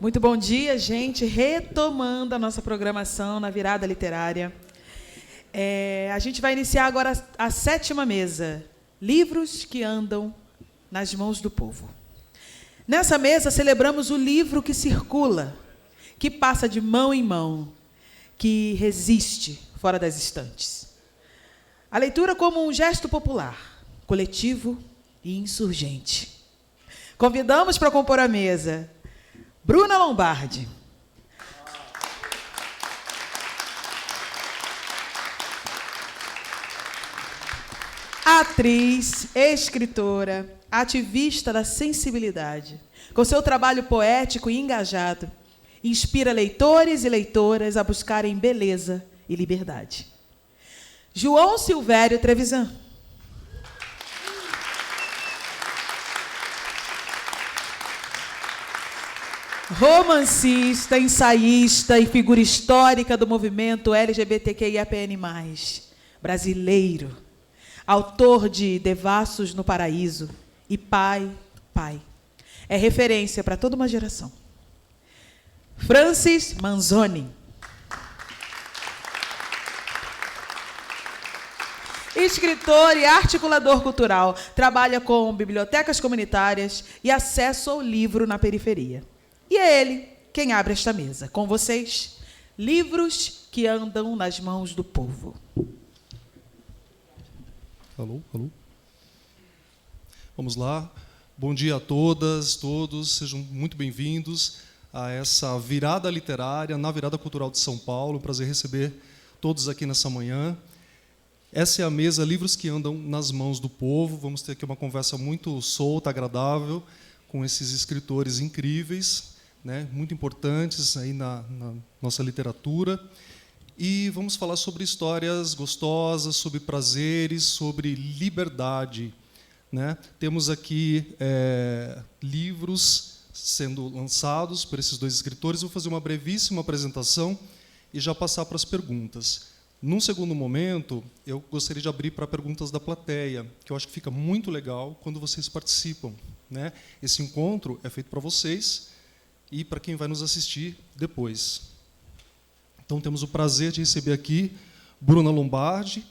Muito bom dia, gente. Retomando a nossa programação na virada literária. A gente vai iniciar agora a 7ª mesa, Livros que Andam nas Mãos do Povo. Nessa mesa, celebramos o livro que circula, que passa de mão em mão, que resiste fora das estantes. A leitura como um gesto popular, coletivo e insurgente. Convidamos para compor a mesa Bruna Lombardi. Atriz, escritora, ativista da sensibilidade. Com seu trabalho poético e engajado, inspira leitores e leitoras a buscarem beleza e liberdade. João Silvério Trevisan. Romancista, ensaísta e figura histórica do movimento LGBTQIAPN+, brasileiro, autor de Devassos no Paraíso e Pai. É referência para toda uma geração. Francis Manzoni. Escritor e articulador cultural, trabalha com bibliotecas comunitárias e acesso ao livro na periferia. E é ele quem abre esta mesa. Com vocês, Livros que Andam nas Mãos do Povo. Alô? Vamos lá. Bom dia a todas, todos. Sejam muito bem-vindos a essa virada literária na Virada Cultural de São Paulo. Prazer receber todos aqui nessa manhã. Essa é a mesa Livros que Andam nas Mãos do Povo. Vamos ter aqui uma conversa muito solta, agradável, com esses escritores incríveis, né, muito importantes aí na nossa literatura. E vamos falar sobre histórias gostosas, sobre prazeres, sobre liberdade, né? Temos aqui livros sendo lançados por esses dois escritores. Vou fazer uma brevíssima apresentação e já passar para as perguntas. Num segundo momento, eu gostaria de abrir para perguntas da plateia, que eu acho que fica muito legal quando vocês participam, né? Esse encontro é feito para vocês e para quem vai nos assistir depois. Então, temos o prazer de receber aqui Bruna Lombardi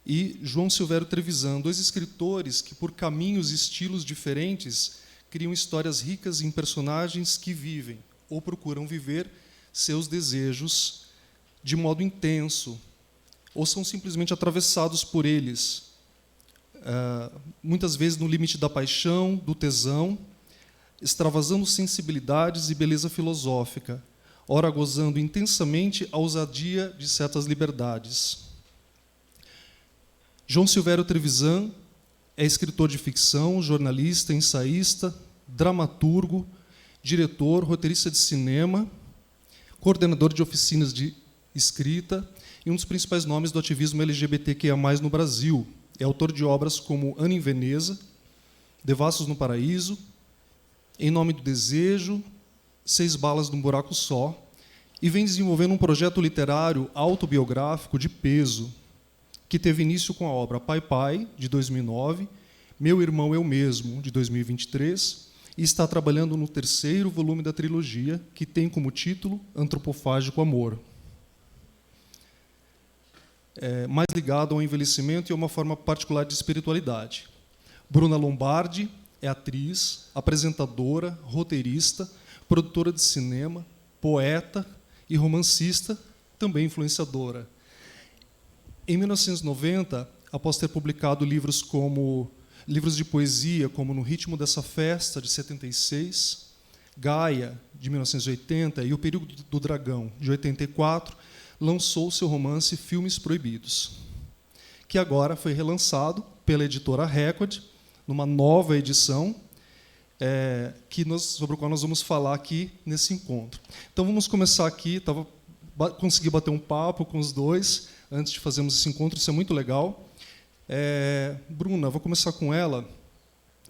e João Silvério Trevisan, dois escritores que, por caminhos e estilos diferentes, criam histórias ricas em personagens que vivem ou procuram viver seus desejos de modo intenso, ou são simplesmente atravessados por eles, muitas vezes no limite da paixão, do tesão, extravasando sensibilidades e beleza filosófica, ora gozando intensamente a ousadia de certas liberdades. João Silvério Trevisan é escritor de ficção, jornalista, ensaísta, dramaturgo, diretor, roteirista de cinema, coordenador de oficinas de escrita e um dos principais nomes do ativismo LGBTQIA+, no Brasil. É autor de obras como Ana em Veneza, Devassos no Paraíso, Em Nome do Desejo, 6 Balas num Buraco Só, e vem desenvolvendo um projeto literário autobiográfico de peso, que teve início com a obra Pai, de 2009, Meu Irmão Eu Mesmo, de 2023, e está trabalhando no 3º volume da trilogia, que tem como título Antropofágico Amor. Mais ligado ao envelhecimento e a uma forma particular de espiritualidade. Bruna Lombardi é atriz, apresentadora, roteirista, produtora de cinema, poeta e romancista, também influenciadora. Em 1990, após ter publicado livros de poesia, como No Ritmo dessa Festa, de 76, Gaia, de 1980, e O Perigo do Dragão, de 84, lançou seu romance Filmes Proibidos, que agora foi relançado pela editora Record, numa nova edição, sobre o qual nós vamos falar aqui nesse encontro. Então, vamos começar aqui. Consegui bater um papo com os dois antes de fazermos esse encontro, isso é muito legal. Bruna, vou começar com ela.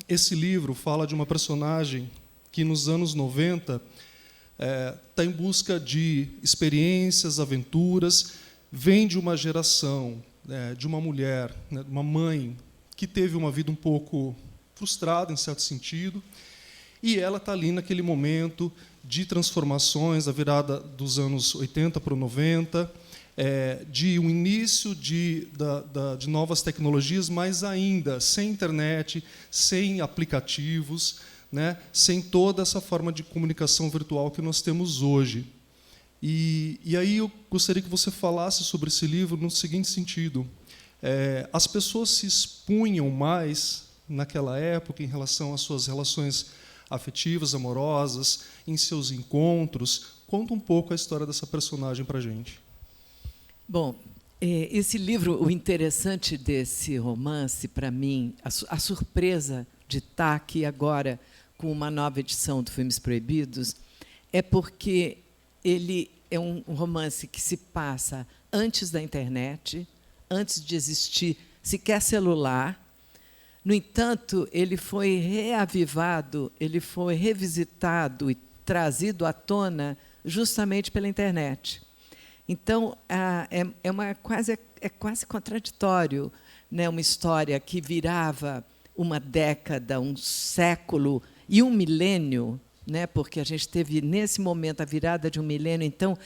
Esse livro fala de uma personagem que, nos anos 90, está em busca de experiências, aventuras, vem de uma geração, de uma mulher, uma mãe, que teve uma vida um pouco frustrada, em certo sentido, E ela está ali naquele momento de transformações, a virada dos anos 80 para o 90, de um início de novas tecnologias, mas ainda sem internet, sem aplicativos, né, sem toda essa forma de comunicação virtual que nós temos hoje. E aí eu gostaria que você falasse sobre esse livro no seguinte sentido. As pessoas se expunham mais naquela época em relação às suas relações afetivas, amorosas, em seus encontros. Conta um pouco a história dessa personagem para a gente. Bom, esse livro, o interessante desse romance, para mim, a surpresa de estar aqui agora com uma nova edição do Filmes Proibidos, é porque ele é um romance que se passa antes da internet, antes de existir sequer celular. No entanto, ele foi reavivado, ele foi revisitado e trazido à tona justamente pela internet. Então, é quase contraditório, né? Uma história que virava uma década, um século e um milênio, né? Porque a gente teve, nesse momento, a virada de um milênio. Então,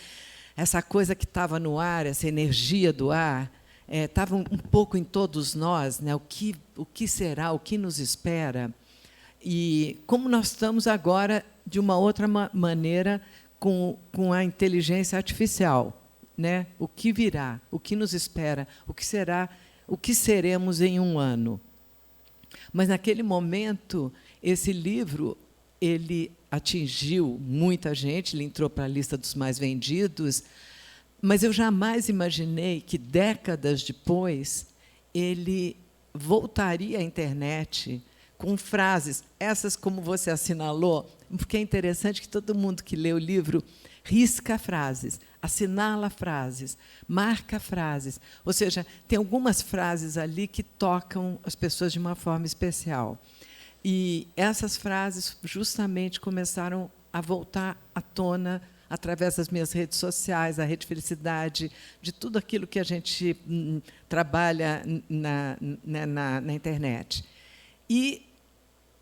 essa coisa que estava no ar, essa energia do ar, estava um pouco em todos nós, né? O que será, o que nos espera. E como nós estamos agora, de uma outra maneira, com a inteligência artificial, né? O que virá, o que nos espera, o que será, o que seremos em um ano. Mas, naquele momento, esse livro ele atingiu muita gente, ele entrou para a lista dos mais vendidos, mas eu jamais imaginei que, décadas depois, ele voltaria à internet com frases, essas como você assinalou, porque é interessante que todo mundo que lê o livro risca frases, assinala frases, marca frases. Ou seja, tem algumas frases ali que tocam as pessoas de uma forma especial. E essas frases justamente começaram a voltar à tona através das minhas redes sociais, a Rede Felicidade, de tudo aquilo que a gente trabalha na internet. E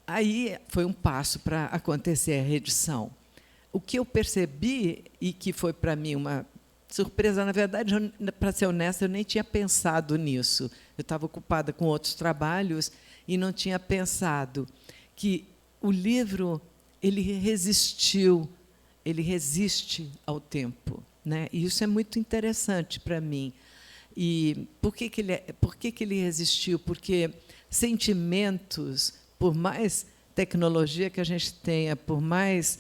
aí foi um passo para acontecer a reedição. O que eu percebi, e que foi para mim uma surpresa, na verdade, para ser honesta, eu nem tinha pensado nisso. Eu estava ocupada com outros trabalhos e não tinha pensado que o livro ele resistiu, ele resiste ao tempo, né? E isso é muito interessante para mim. E por que ele resistiu? Porque sentimentos, por mais tecnologia que a gente tenha, por mais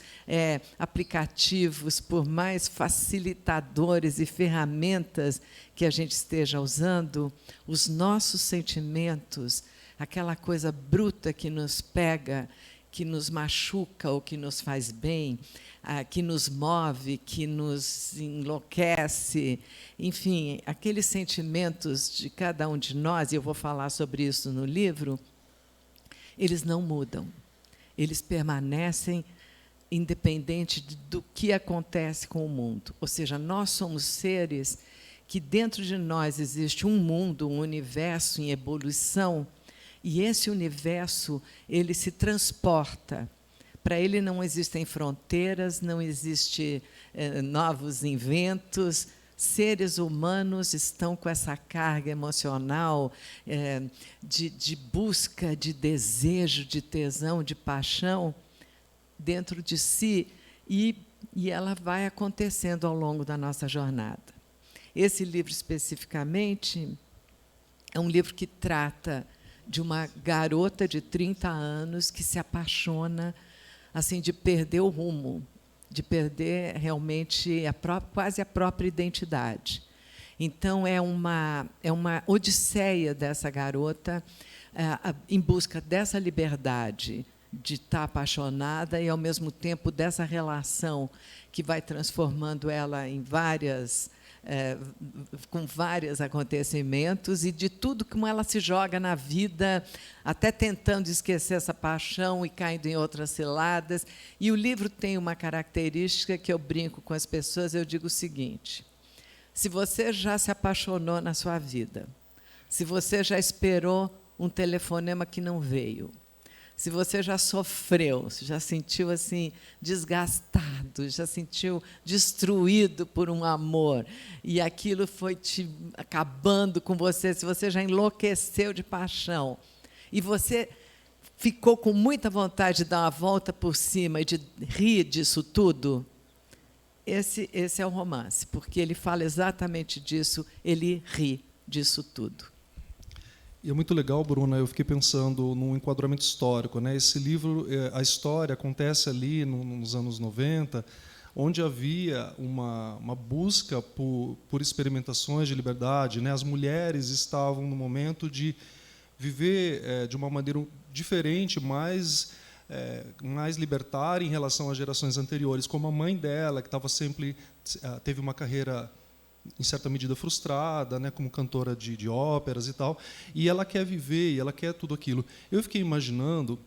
aplicativos, por mais facilitadores e ferramentas que a gente esteja usando, os nossos sentimentos, aquela coisa bruta que nos pega, que nos machuca ou que nos faz bem, que nos move, que nos enlouquece, enfim, aqueles sentimentos de cada um de nós, e eu vou falar sobre isso no livro, eles não mudam. Eles permanecem independente do que acontece com o mundo. Ou seja, nós somos seres que dentro de nós existe um mundo, um universo em evolução, e esse universo ele se transporta. Para ele não existem fronteiras, não existem novos inventos. Seres humanos estão com essa carga emocional de busca, de desejo, de tesão, de paixão dentro de si, e ela vai acontecendo ao longo da nossa jornada. Esse livro, especificamente, é um livro que trata de uma garota de 30 anos que se apaixona assim, de perder o rumo, de perder realmente quase a própria identidade. Então, é uma odisseia dessa garota em busca dessa liberdade de estar apaixonada e, ao mesmo tempo, dessa relação que vai transformando ela em com vários acontecimentos e de tudo como ela se joga na vida, até tentando esquecer essa paixão e caindo em outras ciladas. E o livro tem uma característica que eu brinco com as pessoas, eu digo o seguinte: se você já se apaixonou na sua vida, se você já esperou um telefonema que não veio, se você já sofreu, se já sentiu assim desgastado, já sentiu destruído por um amor e aquilo foi te acabando com você, se você já enlouqueceu de paixão e você ficou com muita vontade de dar uma volta por cima e de rir disso tudo, esse é o romance, porque ele fala exatamente disso, ele ri disso tudo. E é muito legal, Bruna, eu fiquei pensando num enquadramento histórico, né? Esse livro, a história acontece ali nos anos 90, onde havia uma busca por experimentações de liberdade, né? As mulheres estavam no momento de viver de uma maneira diferente, mais libertária em relação às gerações anteriores, como a mãe dela, que teve uma carreira em certa medida frustrada, né, como cantora de óperas e tal, e ela quer viver, e ela quer tudo aquilo. Eu fiquei imaginando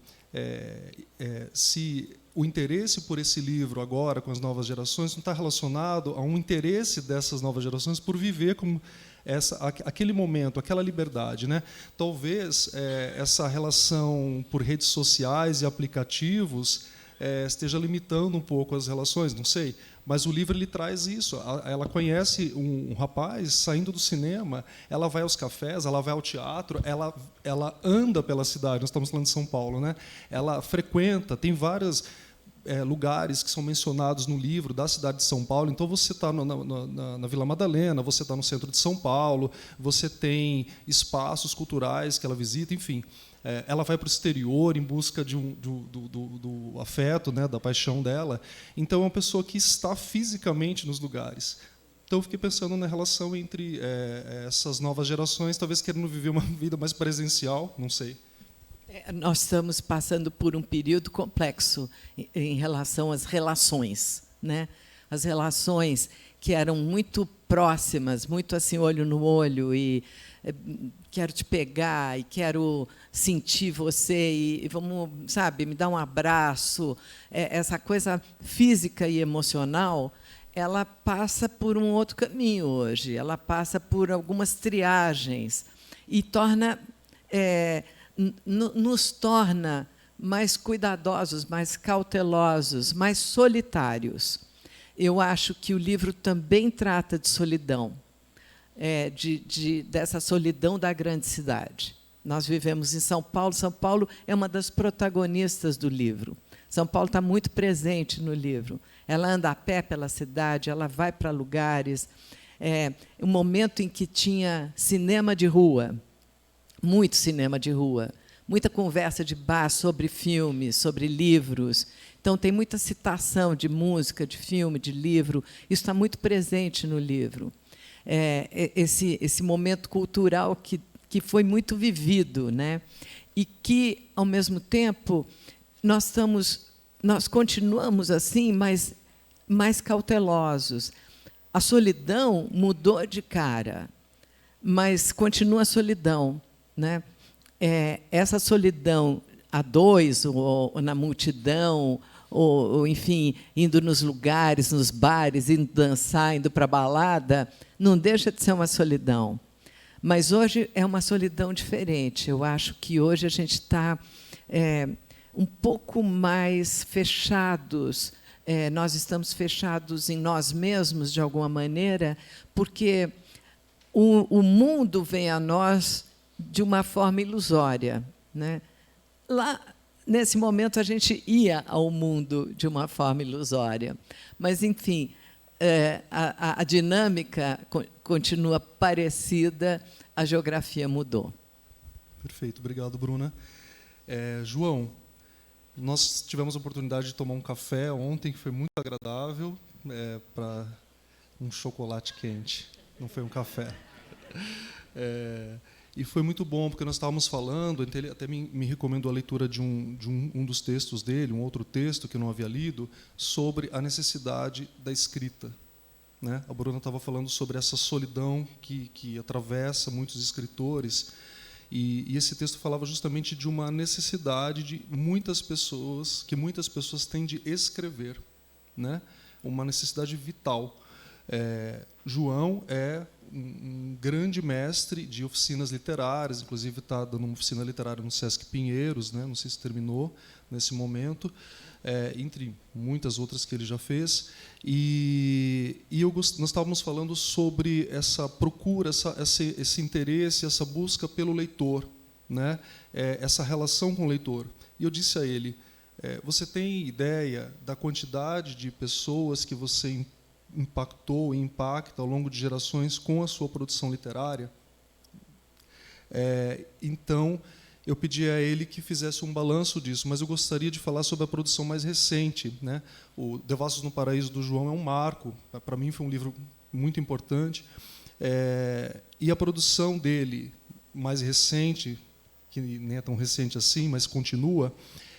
se o interesse por esse livro agora, com as novas gerações, não está relacionado a um interesse dessas novas gerações por viver como aquele momento, aquela liberdade, né? Talvez essa relação por redes sociais e aplicativos esteja limitando um pouco as relações, não sei. Mas o livro ele traz isso. Ela conhece um rapaz saindo do cinema, ela vai aos cafés, ela vai ao teatro, ela anda pela cidade. Nós estamos falando de São Paulo, né? Ela frequenta, tem vários lugares que são mencionados no livro da cidade de São Paulo. Então você está na Vila Madalena, você está no centro de São Paulo, você tem espaços culturais que ela visita, enfim. Ela vai para o exterior em busca do afeto, né, da paixão dela. Então, é uma pessoa que está fisicamente nos lugares. Então, eu fiquei pensando na relação entre essas novas gerações, talvez querendo viver uma vida mais presencial, não sei. Nós estamos passando por um período complexo em relação às relações, né? As relações que eram muito próximas, muito assim, olho no olho, e quero te pegar, e quero sentir você, e vamos, sabe, me dar um abraço. Essa coisa física e emocional, ela passa por um outro caminho hoje, ela passa por algumas triagens, e nos torna mais cuidadosos, mais cautelosos, mais solitários. Eu acho que o livro também trata de solidão, dessa solidão da grande cidade. Nós vivemos em São Paulo. São Paulo é uma das protagonistas do livro. São Paulo está muito presente no livro. Ela anda a pé pela cidade, ela vai para lugares. Um momento em que tinha cinema de rua, muito cinema de rua, muita conversa de bar sobre filmes, sobre livros. Então, tem muita citação de música, de filme, de livro. Isso está muito presente no livro. Esse momento cultural que foi muito vivido, né? E que, ao mesmo tempo, nós continuamos assim, mas mais cautelosos. A solidão mudou de cara, mas continua a solidão, né? Essa solidão a dois, ou na multidão, ou, enfim, indo nos lugares, nos bares, indo dançar, indo para a balada, não deixa de ser uma solidão. Mas hoje é uma solidão diferente. Eu acho que hoje a gente está um pouco mais fechados. Nós estamos fechados em nós mesmos, de alguma maneira, porque o mundo vem a nós de uma forma ilusória, né? Lá, nesse momento, a gente ia ao mundo de uma forma ilusória. Mas, enfim, a dinâmica continua parecida, a geografia mudou. Perfeito, obrigado, Bruna. João, nós tivemos a oportunidade de tomar um café ontem, que foi muito agradável, para um chocolate quente, não foi um café. E foi muito bom, porque nós estávamos falando, ele até me recomendou a leitura de um dos textos dele, um outro texto que eu não havia lido, sobre a necessidade da escrita, né? A Bruna estava falando sobre essa solidão que atravessa muitos escritores, e esse texto falava justamente de uma necessidade de muitas pessoas têm de escrever, né? Uma necessidade vital. João é um grande mestre de oficinas literárias, inclusive está dando uma oficina literária no Sesc Pinheiros, né? Não sei se terminou nesse momento, entre muitas outras que ele já fez. Nós estávamos falando sobre essa procura, esse interesse, essa busca pelo leitor, né? Essa relação com o leitor. E eu disse a ele, você tem ideia da quantidade de pessoas que você impactou e impacta ao longo de gerações com a sua produção literária? Então, eu pedi a ele que fizesse um balanço disso, mas eu gostaria de falar sobre a produção mais recente, né? O Devassos no Paraíso, do João, é um marco. Para mim, foi um livro muito importante. E a produção dele, mais recente, que nem é tão recente assim, mas continua,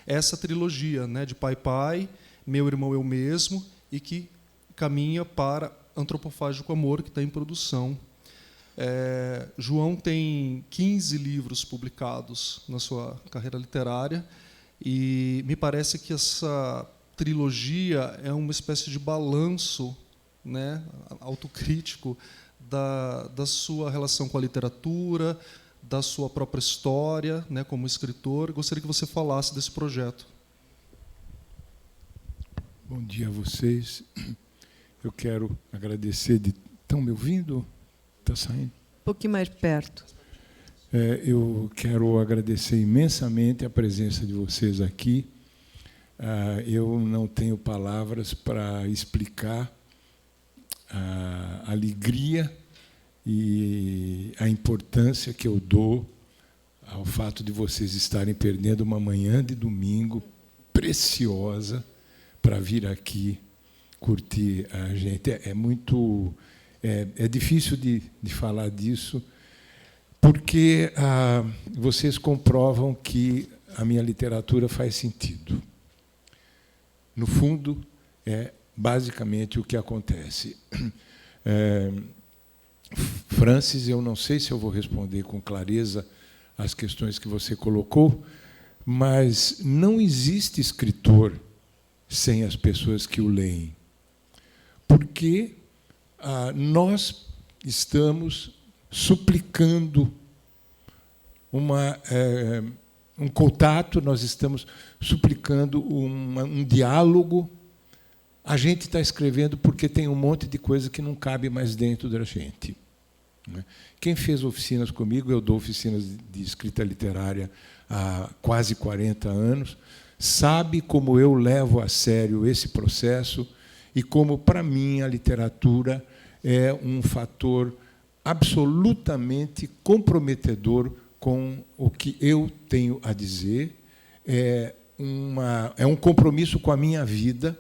é essa trilogia, né, de Pai Pai, Meu Irmão Eu Mesmo, e que caminha para Antropofágico Amor, que está em produção. João tem 15 livros publicados na sua carreira literária, e me parece que essa trilogia é uma espécie de balanço, né, autocrítico da sua relação com a literatura, da sua própria história, né, como escritor. Gostaria que você falasse desse projeto. Bom dia a vocês. Eu quero agradecer de... Estão me ouvindo? Está saindo? Um pouquinho mais perto. Eu quero agradecer imensamente a presença de vocês aqui. Eu não tenho palavras para explicar a alegria e a importância que eu dou ao fato de vocês estarem perdendo uma manhã de domingo preciosa para vir aqui curtir a gente. É difícil de falar disso, porque vocês comprovam que a minha literatura faz sentido. No fundo, é basicamente o que acontece. Francis, eu não sei se eu vou responder com clareza as questões que você colocou, mas não existe escritor sem as pessoas que o leem. Porque nós estamos suplicando um contato, nós estamos suplicando um diálogo. A gente está escrevendo porque tem um monte de coisa que não cabe mais dentro da gente. Quem fez oficinas comigo, eu dou oficinas de escrita literária há quase 40 anos, sabe como eu levo a sério esse processo e como, para mim, a literatura é um fator absolutamente comprometedor com o que eu tenho a dizer. É um compromisso com a minha vida,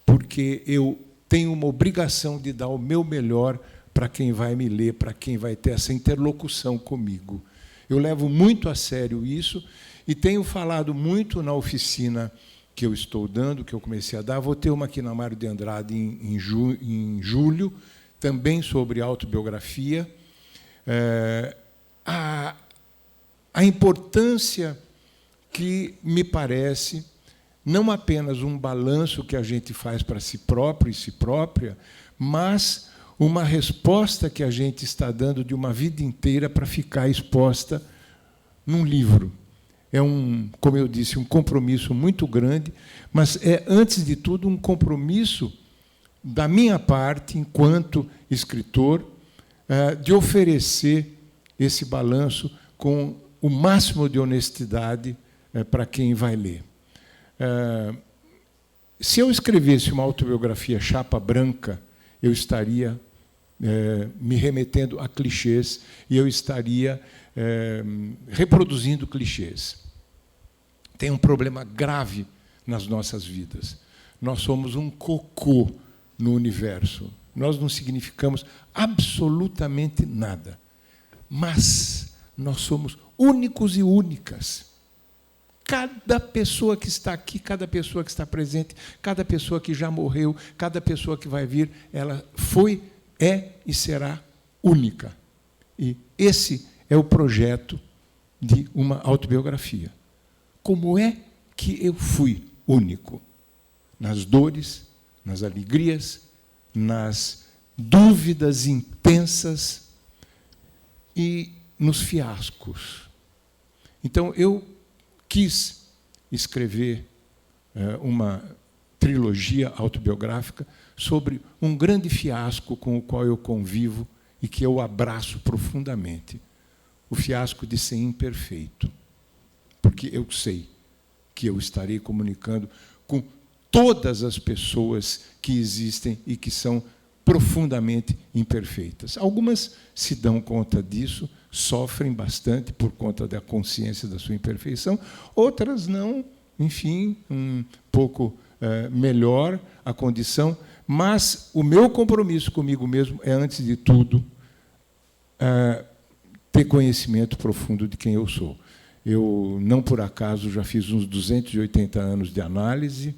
porque eu tenho uma obrigação de dar o meu melhor para quem vai me ler, para quem vai ter essa interlocução comigo. Eu levo muito a sério isso e tenho falado muito na oficina que eu estou dando, que eu comecei a dar. Vou ter uma aqui na Mário de Andrade em julho, também sobre autobiografia. A importância que me parece, não apenas um balanço que a gente faz para si próprio e si própria, mas uma resposta que a gente está dando de uma vida inteira para ficar exposta num livro. É como eu disse, um compromisso muito grande, mas é, antes de tudo, um compromisso da minha parte, enquanto escritor, de oferecer esse balanço com o máximo de honestidade para quem vai ler. Se eu escrevesse uma autobiografia chapa branca, eu estaria me remetendo a clichês e eu estaria reproduzindo clichês. Tem um problema grave nas nossas vidas. Nós somos um cocô no universo. Nós não significamos absolutamente nada. Mas nós somos únicos e únicas. Cada pessoa que está aqui, cada pessoa que está presente, cada pessoa que já morreu, cada pessoa que vai vir, ela foi, é e será única. E esse é o projeto de uma autobiografia. Como é que eu fui único? Nas dores, nas alegrias, nas dúvidas intensas e nos fiascos. Então, eu quis escrever uma trilogia autobiográfica sobre um grande fiasco com o qual eu convivo e que eu abraço profundamente. O fiasco de ser imperfeito. Porque eu sei que eu estarei comunicando com todas as pessoas que existem e que são profundamente imperfeitas. Algumas se dão conta disso, sofrem bastante por conta da consciência da sua imperfeição, outras não, enfim, um pouco melhor a condição, mas o meu compromisso comigo mesmo é, antes de tudo, ter conhecimento profundo de quem eu sou. Eu, não por acaso, já fiz uns 280 anos de análise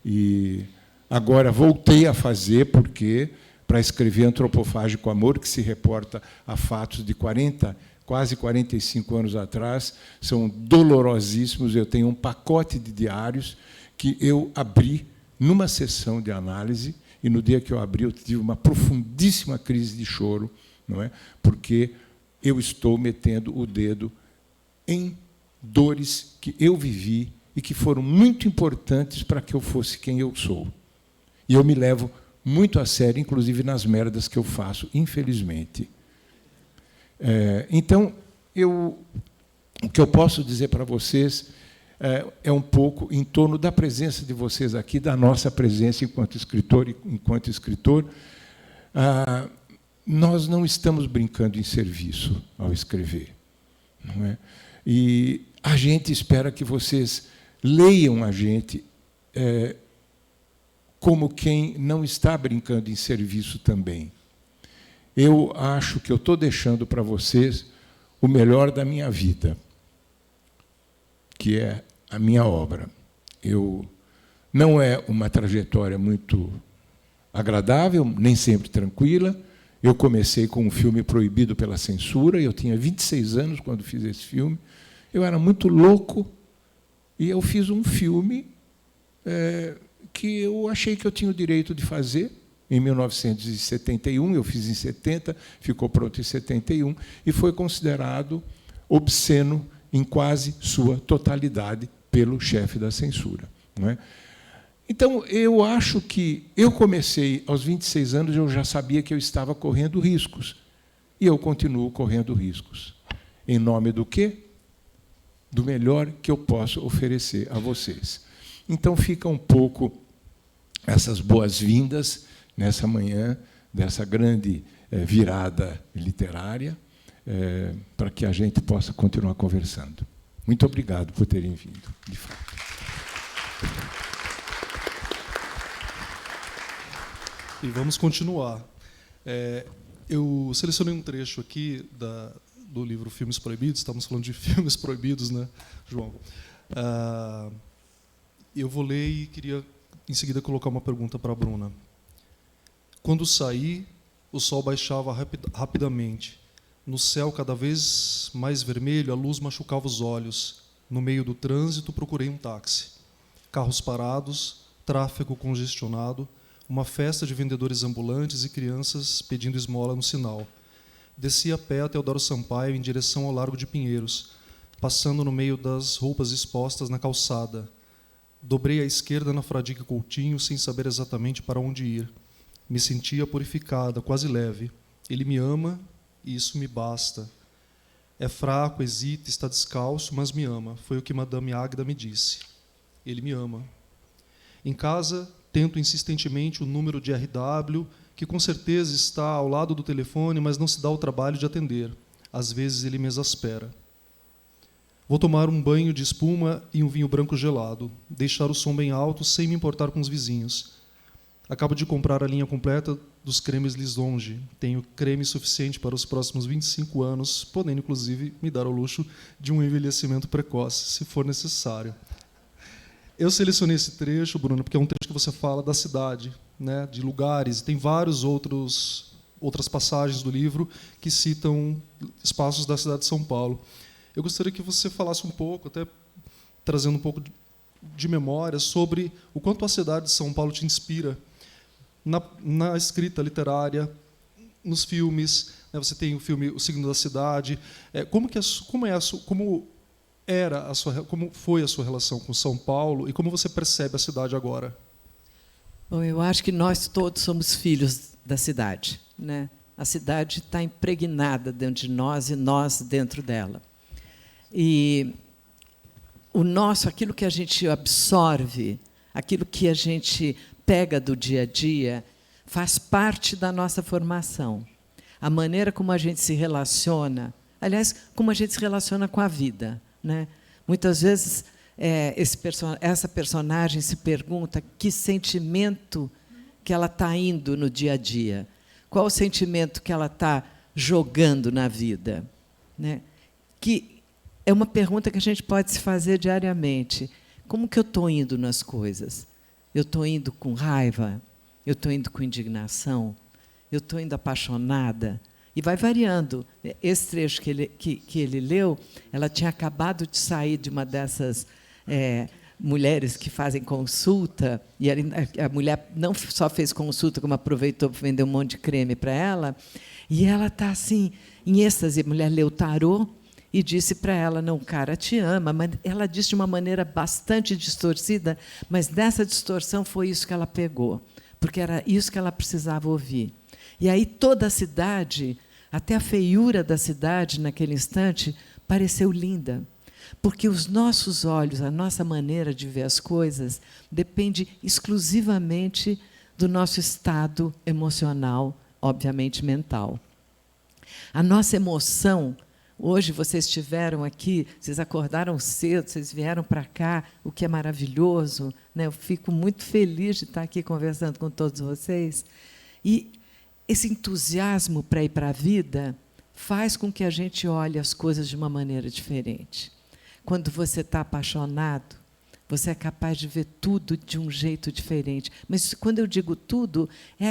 e agora voltei a fazer, porque, para escrever Antropofágico Amor, que se reporta a fatos de quase 45 anos atrás, são dolorosíssimos. Eu tenho um pacote de diários que eu abri numa sessão de análise, e no dia que eu abri, eu tive uma profundíssima crise de choro, não é? Porque eu estou metendo o dedo em dores que eu vivi e que foram muito importantes para que eu fosse quem eu sou. E eu me levo muito a sério, inclusive nas merdas que eu faço, infelizmente. Então, o que eu posso dizer para vocês é um pouco em torno da presença de vocês aqui, da nossa presença enquanto escritor e enquanto escritor. Nós não estamos brincando em serviço ao escrever, não é? E a gente espera que vocês leiam a gente como quem não está brincando em serviço também. Eu acho que eu estou deixando para vocês o melhor da minha vida, que é a minha obra. Não é uma trajetória muito agradável, nem sempre tranquila. Eu comecei com um filme proibido pela censura, eu tinha 26 anos quando fiz esse filme. Eu era muito louco e eu fiz um filme que eu achei que eu tinha o direito de fazer. Em 1971, eu fiz em 70, ficou pronto em 71, e foi considerado obsceno em quase sua totalidade pelo chefe da censura, não é? Então, eu acho que eu comecei aos 26 anos, eu já sabia que eu estava correndo riscos. E eu continuo correndo riscos. Em nome do quê? Do melhor que eu posso oferecer a vocês. Então, fica um pouco essas boas-vindas nessa manhã, dessa grande virada literária, para que a gente possa continuar conversando. Muito obrigado por terem vindo, de fato. E vamos continuar. Eu selecionei um trecho aqui do livro Filmes Proibidos. Estamos falando de filmes proibidos, né, João? Eu vou ler e queria, em seguida, colocar uma pergunta para a Bruna. Quando saí, o sol baixava rapidamente. No céu, cada vez mais vermelho, a luz machucava os olhos. No meio do trânsito, procurei um táxi. Carros parados, tráfego congestionado, uma festa de vendedores ambulantes e crianças pedindo esmola no sinal. Desci a pé até Teodoro Sampaio, em direção ao Largo de Pinheiros, passando no meio das roupas expostas na calçada. Dobrei à esquerda na Fradique Coutinho, sem saber exatamente para onde ir. Me sentia purificada, quase leve. Ele me ama e isso me basta. É fraco, hesita, está descalço, mas me ama. Foi o que Madame Águeda me disse. Ele me ama. Em casa, tento insistentemente o número de RW, que com certeza está ao lado do telefone, mas não se dá o trabalho de atender. Às vezes ele me exaspera. Vou tomar um banho de espuma e um vinho branco gelado, deixar o som bem alto sem me importar com os vizinhos. Acabo de comprar a linha completa dos cremes Lisonge. Tenho creme suficiente para os próximos 25 anos, podendo, inclusive, me dar o luxo de um envelhecimento precoce, se for necessário. Eu selecionei esse trecho, Bruno, porque é um trecho que você fala da cidade, né, de lugares, e tem várias outras passagens do livro que citam espaços da cidade de São Paulo. Eu gostaria que você falasse um pouco, até trazendo um pouco de memória, sobre o quanto a cidade de São Paulo te inspira, na escrita literária, nos filmes, né? Você tem o filme O Signo da Cidade. Como foi a sua relação com São Paulo e como você percebe a cidade agora? Bom, eu acho que nós todos somos filhos da cidade, né? A cidade está impregnada dentro de nós e nós dentro dela. E aquilo que a gente absorve, aquilo que a gente pega do dia a dia, faz parte da nossa formação. A maneira como a gente se relaciona, aliás, como a gente se relaciona com a vida, né? Muitas vezes essa personagem se pergunta que sentimento que ela está indo no dia a dia, qual o sentimento que ela está jogando na vida, né? Que é uma pergunta que a gente pode se fazer diariamente. Como que eu estou indo nas coisas? Eu estou indo com raiva? Eu estou indo com indignação? Eu estou indo apaixonada? E vai variando. Esse trecho que ele leu, ela tinha acabado de sair de uma dessas mulheres que fazem consulta, e a mulher não só fez consulta, como aproveitou para vender um monte de creme para ela, e ela está assim, em êxtase. A mulher leu o tarô e disse para ela, não, o cara te ama, mas ela disse de uma maneira bastante distorcida, mas dessa distorção foi isso que ela pegou, porque era isso que ela precisava ouvir. E aí toda a cidade, até a feiura da cidade, naquele instante, pareceu linda, porque os nossos olhos, a nossa maneira de ver as coisas, depende exclusivamente do nosso estado emocional, obviamente mental. A nossa emoção, hoje vocês estiveram aqui, vocês acordaram cedo, vocês vieram para cá, o que é maravilhoso, né? Eu fico muito feliz de estar aqui conversando com todos vocês. E esse entusiasmo para ir para a vida faz com que a gente olhe as coisas de uma maneira diferente. Quando você está apaixonado, você é capaz de ver tudo de um jeito diferente. Mas, quando eu digo tudo, é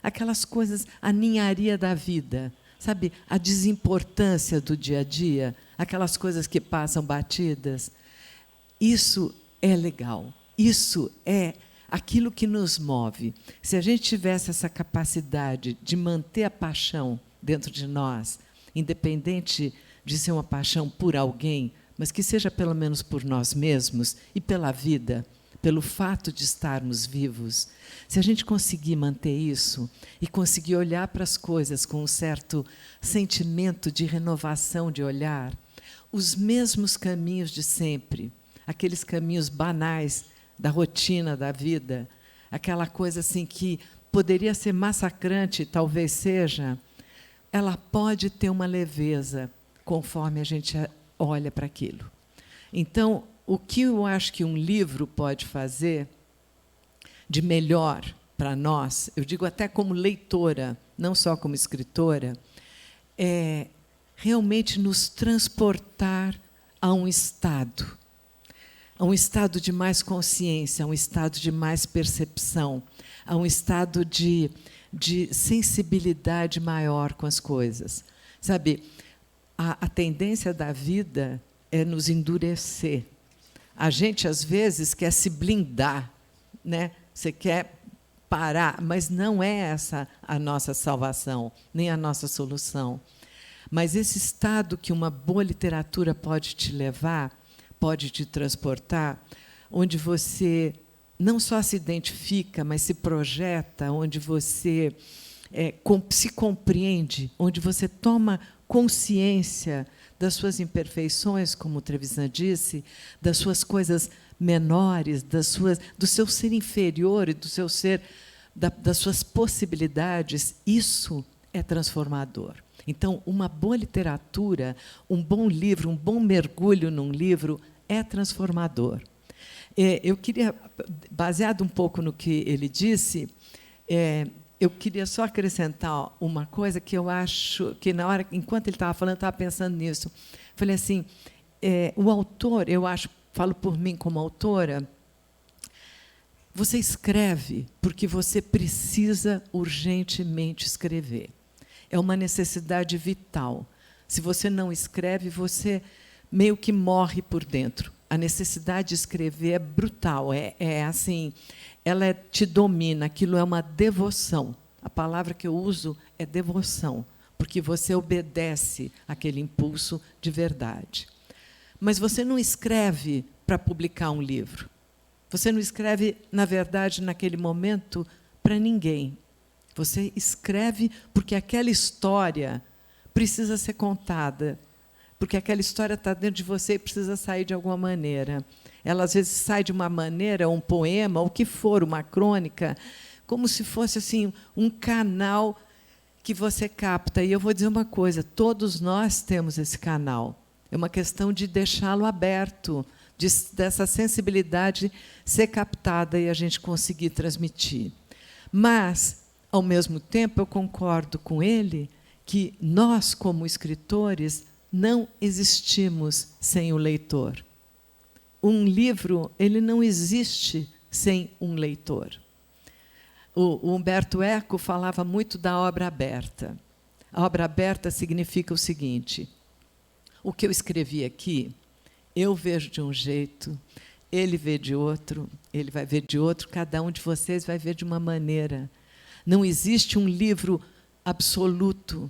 aquelas coisas, a ninharia da vida, sabe? A desimportância do dia a dia, aquelas coisas que passam batidas. Isso é legal. Isso é aquilo que nos move. Se a gente tivesse essa capacidade de manter a paixão dentro de nós, independente de ser uma paixão por alguém, mas que seja pelo menos por nós mesmos e pela vida, pelo fato de estarmos vivos, se a gente conseguir manter isso e conseguir olhar para as coisas com um certo sentimento de renovação de olhar, os mesmos caminhos de sempre, aqueles caminhos banais da rotina da vida, aquela coisa assim que poderia ser massacrante, talvez seja, ela pode ter uma leveza conforme a gente olha para aquilo. Então, o que eu acho que um livro pode fazer de melhor para nós, eu digo até como leitora, não só como escritora, é realmente nos transportar a um estado de mais consciência, a um estado de mais percepção, a um estado de sensibilidade maior com as coisas. Sabe, a tendência da vida é nos endurecer. A gente, às vezes, quer se blindar, né? Você quer parar, mas não é essa a nossa salvação, nem a nossa solução. Mas esse estado que uma boa literatura pode te levar, pode te transportar, onde você não só se identifica, mas se projeta, onde você se compreende, onde você toma consciência das suas imperfeições, como o Trevisan disse, das suas coisas menores, do seu ser inferior e do seu ser, das suas possibilidades, isso é transformador. Então, uma boa literatura, um bom livro, um bom mergulho num livro é transformador. Eu queria, baseado um pouco no que ele disse, eu queria só acrescentar uma coisa que eu acho que, enquanto ele estava falando, eu estava pensando nisso. Falei assim, o autor, eu acho, falo por mim como autora, você escreve porque você precisa urgentemente escrever. É uma necessidade vital. Se você não escreve, você meio que morre por dentro. A necessidade de escrever é brutal, assim, ela te domina, aquilo é uma devoção. A palavra que eu uso é devoção, porque você obedece aquele impulso de verdade. Mas você não escreve para publicar um livro. Você não escreve, na verdade, naquele momento, para ninguém. Você escreve porque aquela história precisa ser contada, porque aquela história está dentro de você e precisa sair de alguma maneira. Ela, às vezes, sai de uma maneira, um poema, ou o que for, uma crônica, como se fosse assim, um canal que você capta. E eu vou dizer uma coisa, todos nós temos esse canal. É uma questão de deixá-lo aberto, dessa sensibilidade ser captada e a gente conseguir transmitir. Mas, ao mesmo tempo, eu concordo com ele que nós, como escritores, não existimos sem o leitor. Um livro, ele não existe sem um leitor. O Humberto Eco falava muito da obra aberta. A obra aberta significa o seguinte: o que eu escrevi aqui, eu vejo de um jeito, ele vê de outro, ele vai ver de outro, cada um de vocês vai ver de uma maneira. Não existe um livro absoluto,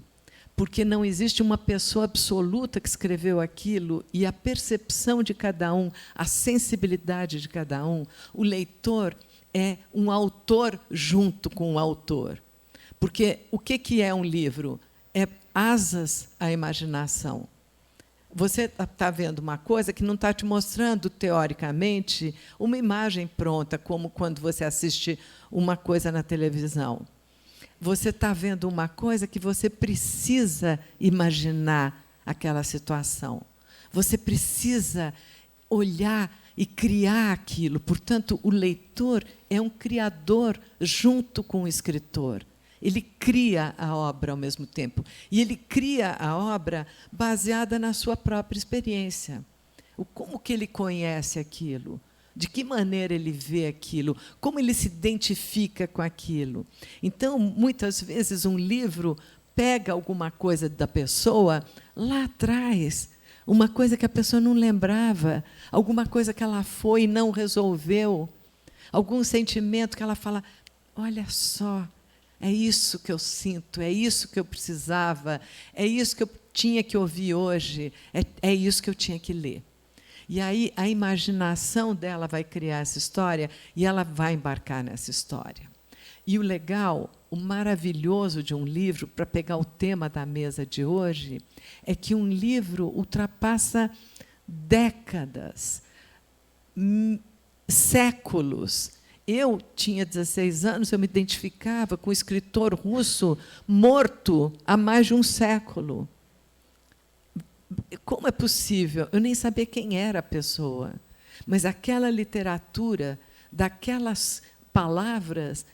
porque não existe uma pessoa absoluta que escreveu aquilo, e a percepção de cada um, a sensibilidade de cada um, o leitor é um autor junto com o autor. Porque o que é um livro? É asas à imaginação. Você está vendo uma coisa que não está te mostrando, teoricamente, uma imagem pronta, como quando você assiste uma coisa na televisão. Você está vendo uma coisa que você precisa imaginar aquela situação. Você precisa olhar e criar aquilo. Portanto, o leitor é um criador junto com o escritor. Ele cria a obra ao mesmo tempo. E ele cria a obra baseada na sua própria experiência. Como que ele conhece aquilo? De que maneira ele vê aquilo? Como ele se identifica com aquilo? Então, muitas vezes, um livro pega alguma coisa da pessoa lá atrás, uma coisa que a pessoa não lembrava, alguma coisa que ela foi e não resolveu, algum sentimento que ela fala, olha só, é isso que eu sinto, é isso que eu precisava, é isso que eu tinha que ouvir hoje, é isso que eu tinha que ler. E aí a imaginação dela vai criar essa história e ela vai embarcar nessa história. E o legal, o maravilhoso de um livro, para pegar o tema da mesa de hoje, é que um livro ultrapassa décadas, séculos. Eu tinha 16 anos, eu me identificava com um escritor russo morto há mais de um século. Como é possível? Eu nem sabia quem era a pessoa, mas aquela literatura, daquelas palavras,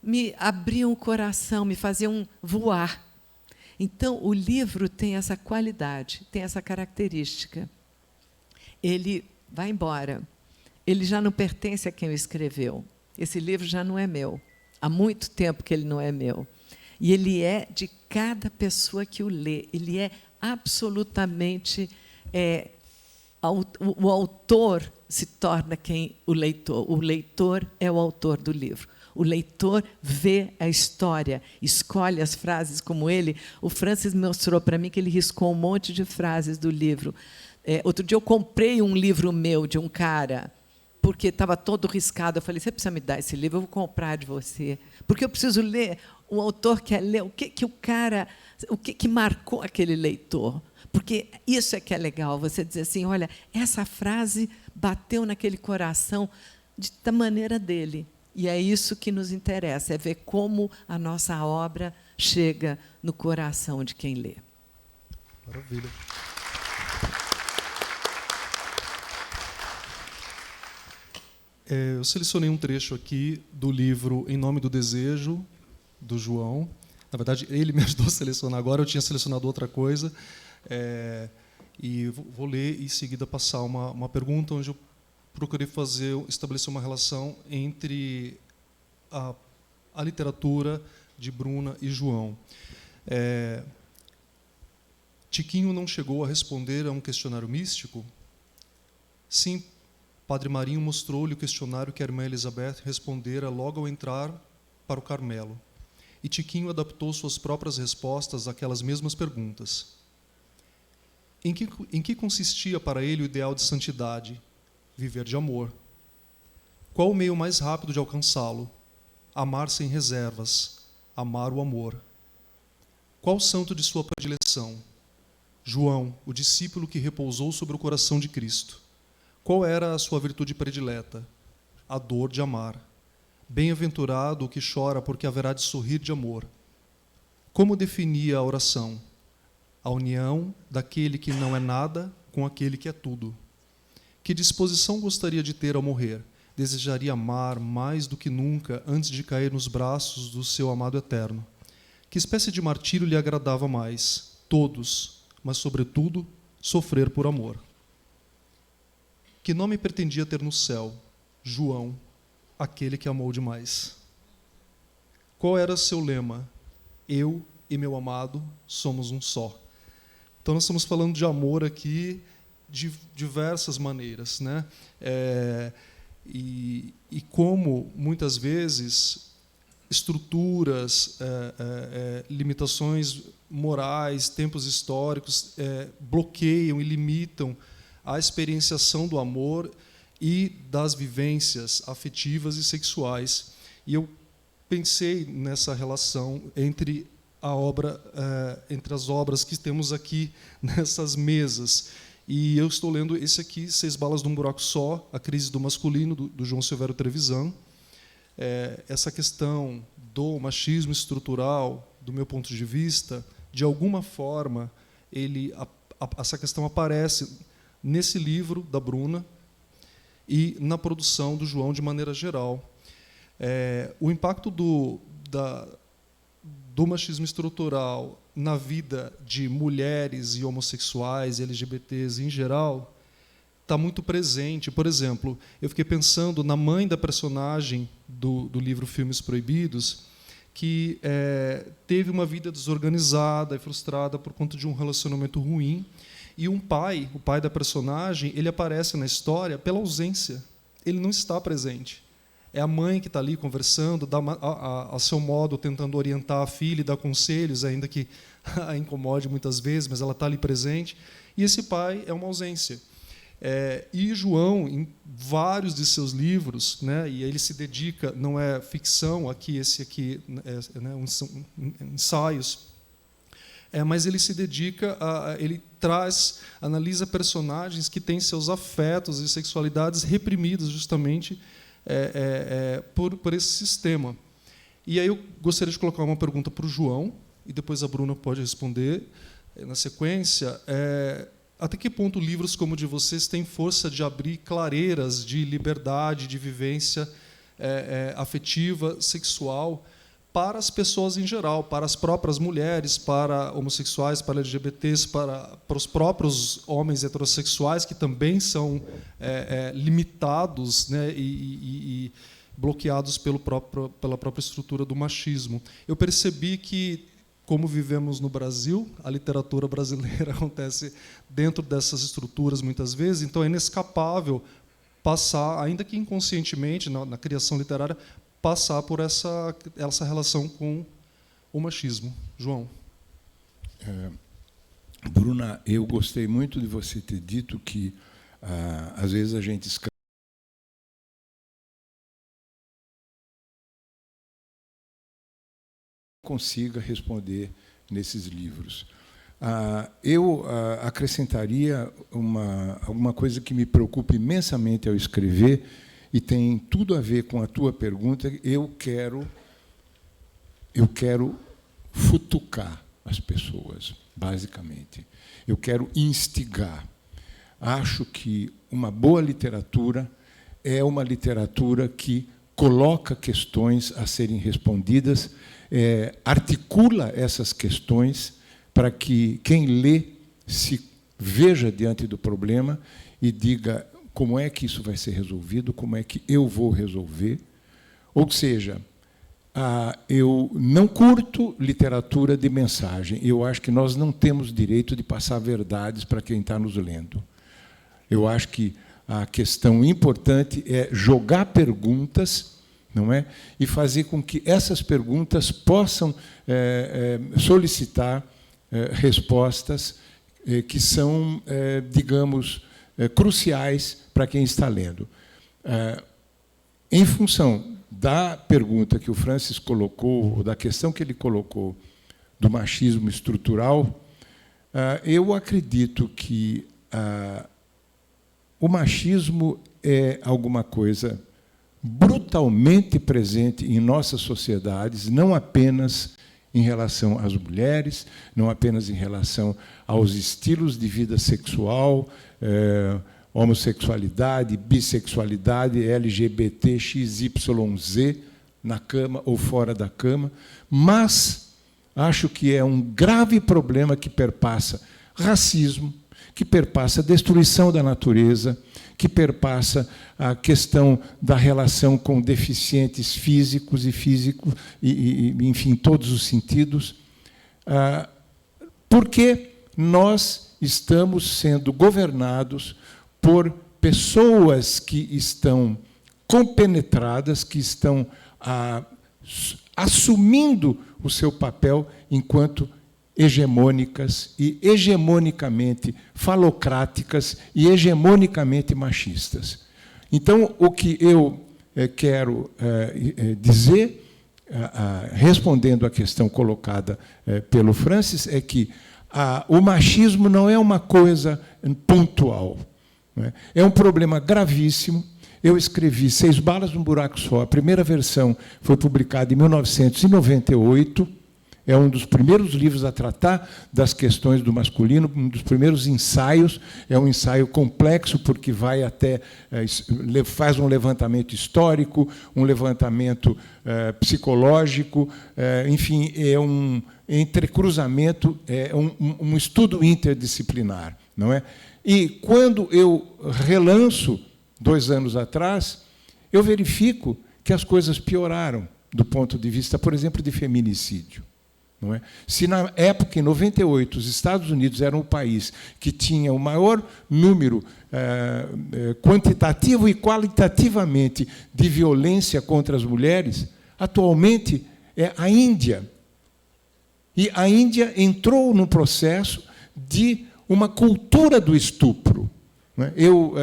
me abriam o coração, me faziam voar. Então, o livro tem essa qualidade, tem essa característica. Ele vai embora. Ele já não pertence a quem o escreveu. Esse livro já não é meu. Há muito tempo que ele não é meu. E ele é de cada pessoa que o lê. Ele é absolutamente... o autor se torna quem o leitor. O leitor é o autor do livro. O leitor vê a história, escolhe as frases como ele. O Francis mostrou para mim que ele riscou um monte de frases do livro. Outro dia eu comprei um livro meu de um cara, porque estava todo riscado. Eu falei, você precisa me dar esse livro, eu vou comprar de você. Porque eu preciso ler, o autor quer ler o que marcou aquele leitor. Porque isso é que é legal, você dizer assim, olha, essa frase bateu naquele coração da maneira dele. E é isso que nos interessa, é ver como a nossa obra chega no coração de quem lê. Maravilha. Eu selecionei um trecho aqui do livro Em Nome do Desejo, do João. Na verdade, ele me ajudou a selecionar agora, eu tinha selecionado outra coisa. E vou ler e, em seguida, passar uma pergunta onde eu procurei estabelecer uma relação entre a literatura de Bruna e João. Tiquinho não chegou a responder a um questionário místico? Sim, Padre Marinho mostrou-lhe o questionário que a irmã Elizabeth respondera logo ao entrar para o Carmelo. E Tiquinho adaptou suas próprias respostas àquelas mesmas perguntas. Em que consistia para ele o ideal de santidade? Viver de amor. Qual o meio mais rápido de alcançá-lo? Amar sem reservas, amar o amor. Qual o santo de sua predileção? João, o discípulo que repousou sobre o coração de Cristo. Qual era a sua virtude predileta? A dor de amar. Bem-aventurado o que chora, porque haverá de sorrir de amor. Como definia a oração? A união daquele que não é nada com aquele que é tudo. Que disposição gostaria de ter ao morrer? Desejaria amar mais do que nunca antes de cair nos braços do seu amado eterno. Que espécie de martírio lhe agradava mais? Todos, mas, sobretudo, sofrer por amor. Que nome pretendia ter no céu? João, aquele que amou demais. Qual era seu lema? Eu e meu amado somos um só. Então, nós estamos falando de amor aqui de diversas maneiras, né? E como, muitas vezes, estruturas, limitações morais, tempos históricos, bloqueiam e limitam a experienciação do amor e das vivências afetivas e sexuais. E eu pensei nessa relação entre entre as obras que temos aqui nessas mesas. E eu estou lendo esse aqui, 6 Balas num Buraco Só, A Crise do Masculino, do João Silvério Trevisan. Essa questão do machismo estrutural, do meu ponto de vista, de alguma forma, essa questão aparece nesse livro da Bruna e na produção do João de maneira geral. O impacto do machismo estrutural na vida de mulheres e homossexuais e LGBTs em geral está muito presente. Por exemplo, eu fiquei pensando na mãe da personagem do livro Filmes Proibidos, que teve uma vida desorganizada e frustrada por conta de um relacionamento ruim, e o pai da personagem, ele aparece na história pela ausência. Ele não está presente. É a mãe que está ali conversando, a seu modo, tentando orientar a filha e dar conselhos, ainda que a incomode muitas vezes, mas ela está ali presente. E esse pai é uma ausência. E João, em vários de seus livros, né, e ele se dedica, não é ficção, esse aqui são ensaios, mas ele se dedica ele analisa personagens que têm seus afetos e sexualidades reprimidos justamente por esse sistema. E aí eu gostaria de colocar uma pergunta para o João, e depois a Bruna pode responder na sequência. Até que ponto livros como o de vocês têm força de abrir clareiras de liberdade, de vivência afetiva, sexual, para as pessoas em geral, para as próprias mulheres, para homossexuais, para LGBTs, para os próprios homens heterossexuais, que também são limitados, né, e bloqueados pela própria estrutura do machismo. Eu percebi que, como vivemos no Brasil, a literatura brasileira acontece dentro dessas estruturas muitas vezes, então é inescapável passar, ainda que inconscientemente, na criação literária, passar por essa relação com o machismo. João. Bruna, eu gostei muito de você ter dito que, às vezes, a gente escreve consiga responder nesses livros. Eu acrescentaria alguma coisa que me preocupa imensamente ao escrever, e tem tudo a ver com a tua pergunta. Eu quero futucar as pessoas, basicamente. Eu quero instigar. Acho que uma boa literatura é uma literatura que coloca questões a serem respondidas, articula essas questões para que quem lê se veja diante do problema e diga: como é que isso vai ser resolvido? Como é que eu vou resolver? Ou seja, eu não curto literatura de mensagem. Eu acho que nós não temos direito de passar verdades para quem está nos lendo. Eu acho que a questão importante é jogar perguntas, não é? E fazer com que essas perguntas possam solicitar respostas que são, digamos, cruciais para quem está lendo. Em função da pergunta que o Francis colocou, ou da questão que ele colocou do machismo estrutural, eu acredito que o machismo é alguma coisa brutalmente presente em nossas sociedades, não apenas em relação às mulheres, não apenas em relação aos estilos de vida sexual, homossexualidade, bissexualidade, LGBT, XYZ, na cama ou fora da cama, mas acho que é um grave problema que perpassa racismo, que perpassa a destruição da natureza, que perpassa a questão da relação com deficientes físicos e enfim, todos os sentidos, porque nós estamos sendo governados por pessoas que estão compenetradas, que estão assumindo o seu papel enquanto hegemônicas e hegemonicamente falocráticas e hegemonicamente machistas. Então, o que eu quero dizer, respondendo à questão colocada pelo Francis, é que o machismo não é uma coisa pontual. É um problema gravíssimo. Eu escrevi 6 Balas num Buraco Só. A primeira versão foi publicada em 1998. É um dos primeiros livros a tratar das questões do masculino, um dos primeiros ensaios. É um ensaio complexo, porque vai até faz um levantamento histórico, um levantamento psicológico, enfim, é um entrecruzamento, é um estudo interdisciplinar, não é? E quando eu relanço 2 anos atrás, eu verifico que as coisas pioraram do ponto de vista, por exemplo, de feminicídio. Não é? Se na época, em 98, os Estados Unidos eram o país que tinha o maior número quantitativo e qualitativamente de violência contra as mulheres, atualmente é a Índia. E a Índia entrou num processo de uma cultura do estupro. Eu,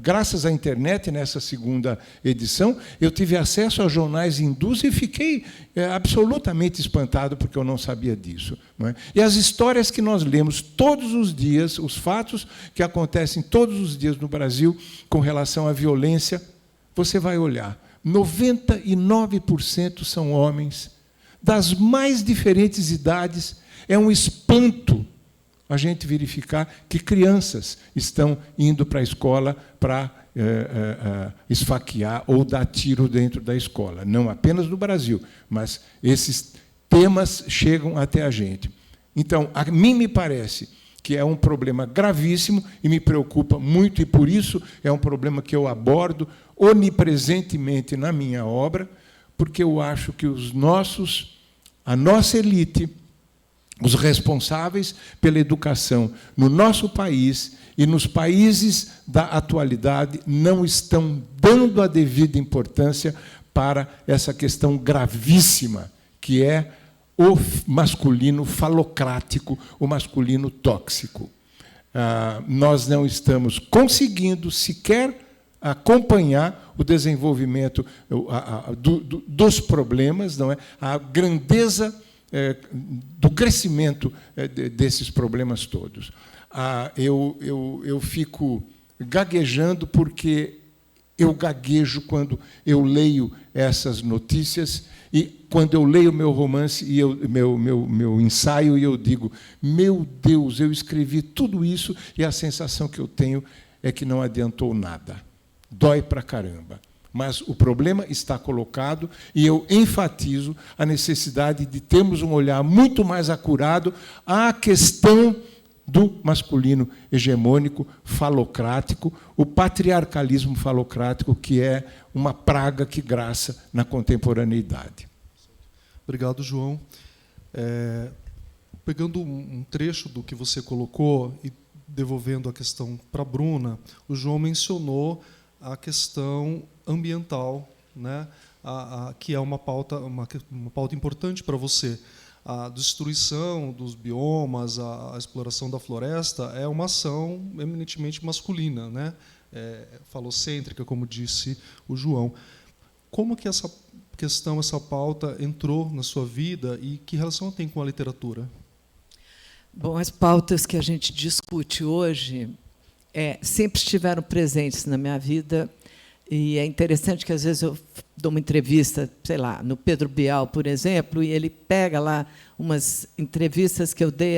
graças à internet, nessa segunda edição, eu tive acesso a jornais hindus e fiquei absolutamente espantado, porque eu não sabia disso. Não é? E as histórias que nós lemos todos os dias, os fatos que acontecem todos os dias no Brasil com relação à violência, você vai olhar, 99% são homens, das mais diferentes idades. É um espanto a gente verificar que crianças estão indo para a escola para esfaquear ou dar tiro dentro da escola. Não apenas no Brasil, mas esses temas chegam até a gente. Então, a mim me parece que é um problema gravíssimo e me preocupa muito, e, por isso, é um problema que eu abordo onipresentemente na minha obra, porque eu acho que a nossa elite, os responsáveis pela educação no nosso país e nos países da atualidade não estão dando a devida importância para essa questão gravíssima, que é o masculino falocrático, o masculino tóxico. Nós não estamos conseguindo sequer acompanhar o desenvolvimento dos problemas, não é? A grandeza do crescimento desses problemas todos. Eu fico gaguejando, porque eu gaguejo quando eu leio essas notícias, e quando eu leio meu romance e meu ensaio, e eu digo, meu Deus, eu escrevi tudo isso e a sensação que eu tenho é que não adiantou nada. Dói pra caramba. Mas o problema está colocado, e eu enfatizo a necessidade de termos um olhar muito mais acurado à questão do masculino hegemônico, falocrático, o patriarcalismo falocrático, que é uma praga que graça na contemporaneidade. Obrigado, João. Pegando um trecho do que você colocou, e devolvendo a questão para a Bruna, o João mencionou a questão ambiental, né, que é uma pauta importante para você. A destruição dos biomas, a exploração da floresta é uma ação eminentemente masculina, né, falocêntrica, como disse o João. Como que essa questão, essa pauta entrou na sua vida e que relação tem com a literatura? Bom, as pautas que a gente discute hoje sempre estiveram presentes na minha vida, e é interessante que, às vezes, eu dou uma entrevista, sei lá, no Pedro Bial, por exemplo, e ele pega lá umas entrevistas que eu dei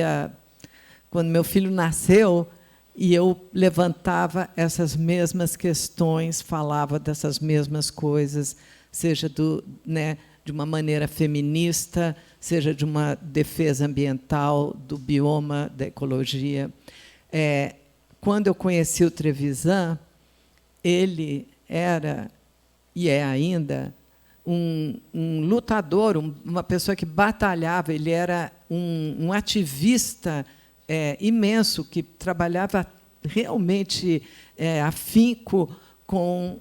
quando meu filho nasceu, e eu levantava essas mesmas questões, falava dessas mesmas coisas, seja de uma maneira feminista, seja de uma defesa ambiental, do bioma, da ecologia. Quando eu conheci o Trevisan, ele era, e é ainda, um lutador, uma pessoa que batalhava, ele era um ativista imenso, que trabalhava realmente afinco com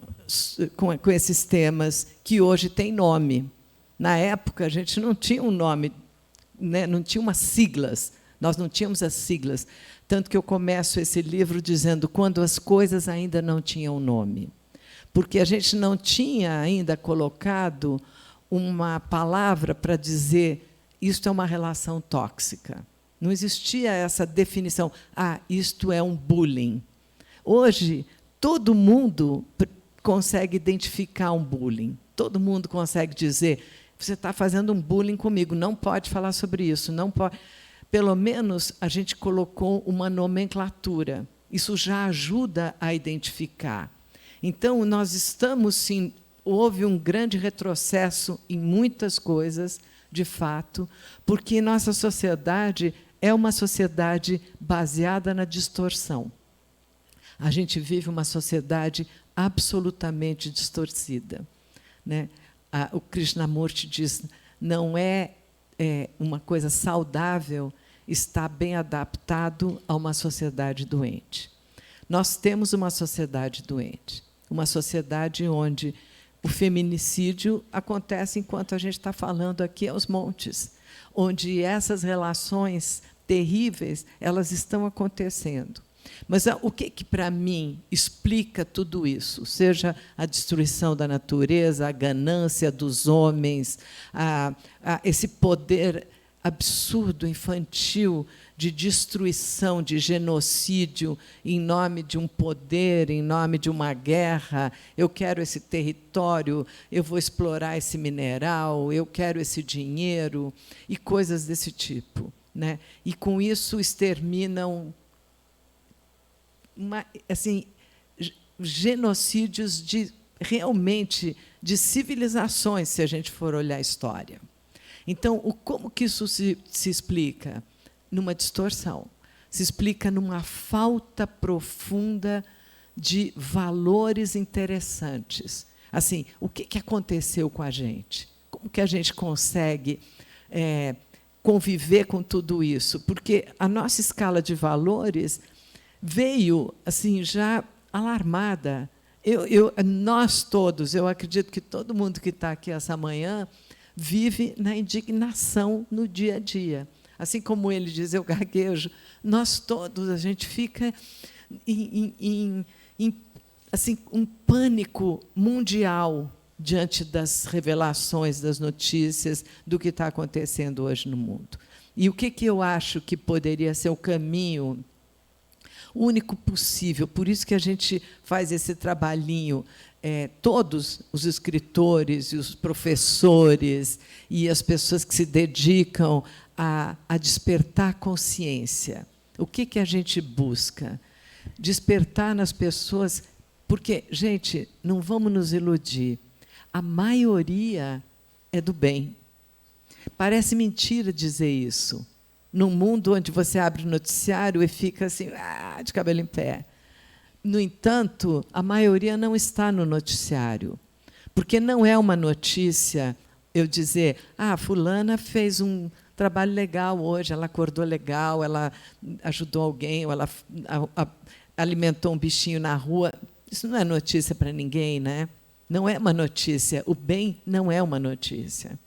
esses temas, que hoje têm nome. Na época, a gente não tinha um nome, né, não tinha umas siglas, nós não tínhamos as siglas. Tanto que eu começo esse livro dizendo quando as coisas ainda não tinham nome. Porque a gente não tinha ainda colocado uma palavra para dizer isto é uma relação tóxica. Não existia essa definição, isto é um bullying. Hoje, todo mundo consegue identificar um bullying. Todo mundo consegue dizer, você está fazendo um bullying comigo, não pode falar sobre isso, não pode. Pelo menos a gente colocou uma nomenclatura. Isso já ajuda a identificar. Então, nós estamos, sim, houve um grande retrocesso em muitas coisas, de fato, porque nossa sociedade é uma sociedade baseada na distorção. A gente vive uma sociedade absolutamente distorcida, né? O Krishnamurti diz, não é uma coisa saudável estar bem adaptado a uma sociedade doente. Nós temos uma sociedade doente, uma sociedade onde o feminicídio acontece enquanto a gente está falando aqui aos montes, onde essas relações terríveis elas estão acontecendo. Mas o que para mim explica tudo isso? Seja a destruição da natureza, a ganância dos homens, esse poder absurdo, infantil, de destruição, de genocídio, em nome de um poder, em nome de uma guerra. Eu quero esse território, eu vou explorar esse mineral, eu quero esse dinheiro, e coisas desse tipo, né? E, com isso, exterminam genocídios realmente de civilizações, se a gente for olhar a história. Então, como que isso se explica? Numa distorção. Se explica numa falta profunda de valores interessantes. Assim, o que aconteceu com a gente? Como que a gente consegue conviver com tudo isso? Porque a nossa escala de valores veio assim já alarmada. Nós todos, eu acredito que todo mundo que está aqui essa manhã vive na indignação no dia a dia. Assim como ele diz, eu gaguejo, nós todos, a gente fica em um pânico mundial diante das revelações, das notícias, do que está acontecendo hoje no mundo. E o que eu acho que poderia ser o caminho único possível? Por isso que a gente faz esse trabalhinho, todos os escritores e os professores e as pessoas que se dedicam a despertar consciência. O que a gente busca? Despertar nas pessoas, porque, gente, não vamos nos iludir, a maioria é do bem. Parece mentira dizer isso, num mundo onde você abre o noticiário e fica assim, de cabelo em pé. No entanto, a maioria não está no noticiário, porque não é uma notícia eu dizer, fulana fez trabalho legal hoje, ela acordou legal, ela ajudou alguém, ou ela alimentou um bichinho na rua. Isso não é notícia para ninguém, né? Não é uma notícia. O bem não é uma notícia.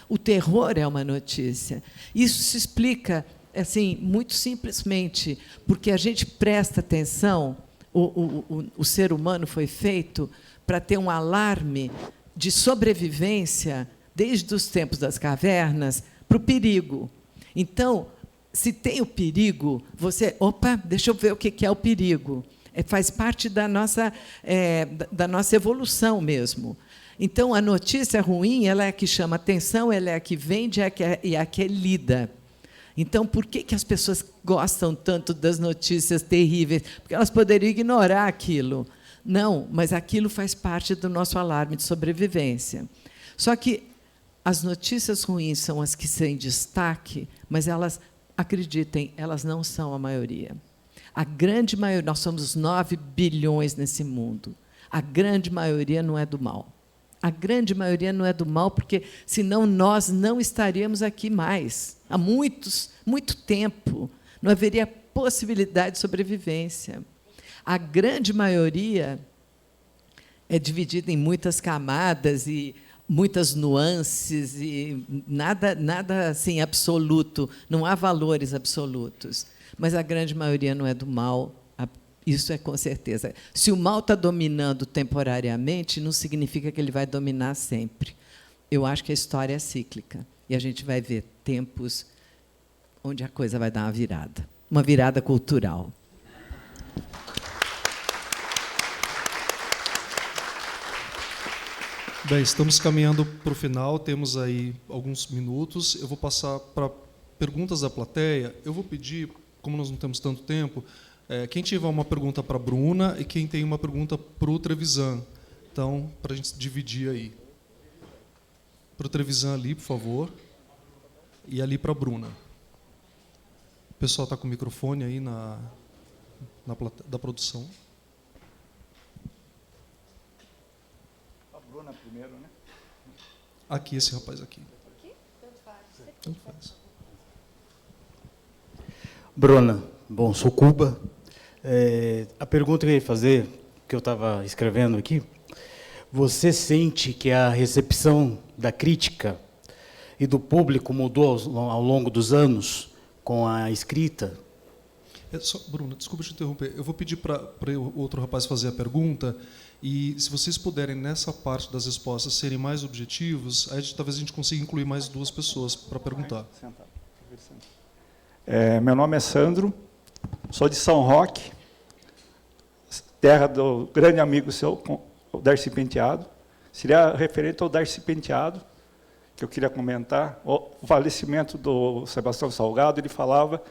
O terror é uma notícia. Isso se explica assim, muito simplesmente porque a gente presta atenção. O ser humano foi feito para ter um alarme de sobrevivência desde os tempos das cavernas para o perigo. Então, se tem o perigo, você... Opa, deixa eu ver o que é o perigo. Faz parte da nossa evolução mesmo. Então, a notícia ruim ela é a que chama atenção, ela é a que vende e é a que lida. Então, por que as pessoas gostam tanto das notícias terríveis? Porque elas poderiam ignorar aquilo. Não, mas aquilo faz parte do nosso alarme de sobrevivência. Só que as notícias ruins são as que têm destaque, mas elas, acreditem, elas não são a maioria. A grande maioria, nós somos 9 bilhões nesse mundo. A grande maioria não é do mal. A grande maioria não é do mal, porque, senão, nós não estaríamos aqui mais. Há muito tempo. Não haveria possibilidade de sobrevivência. A grande maioria é dividida em muitas camadas e muitas nuances, e nada assim, absoluto. Não há valores absolutos. Mas a grande maioria não é do mal. Isso é com certeza. Se o mal está dominando temporariamente, não significa que ele vai dominar sempre. Eu acho que a história é cíclica. E a gente vai ver tempos onde a coisa vai dar uma virada cultural. Bem, estamos caminhando para o final, temos aí alguns minutos. Eu vou passar para perguntas da plateia. Eu vou pedir, como nós não temos tanto tempo, quem tiver uma pergunta para a Bruna e quem tem uma pergunta para o Trevisan. Então, para a gente dividir aí. Para o Trevisan ali, por favor. E ali para a Bruna. O pessoal está com o microfone aí da produção. A Bruna primeiro, né? Aqui, esse rapaz aqui. Tanto faz. Bruna, bom, sou Cuba. A pergunta que eu ia fazer, que eu estava escrevendo aqui, você sente que a recepção da crítica e do público mudou ao longo dos anos com a escrita? Bruna, desculpa te interromper. Eu vou pedir para o outro rapaz fazer a pergunta e, se vocês puderem, nessa parte das respostas, serem mais objetivos, aí talvez a gente consiga incluir mais 2 pessoas para perguntar. Meu nome é Sandro, sou de São Roque, terra do grande amigo seu, o Darcy Penteado. Seria referente ao Darcy Penteado, que eu queria comentar. O falecimento do Sebastião Salgado, ele falava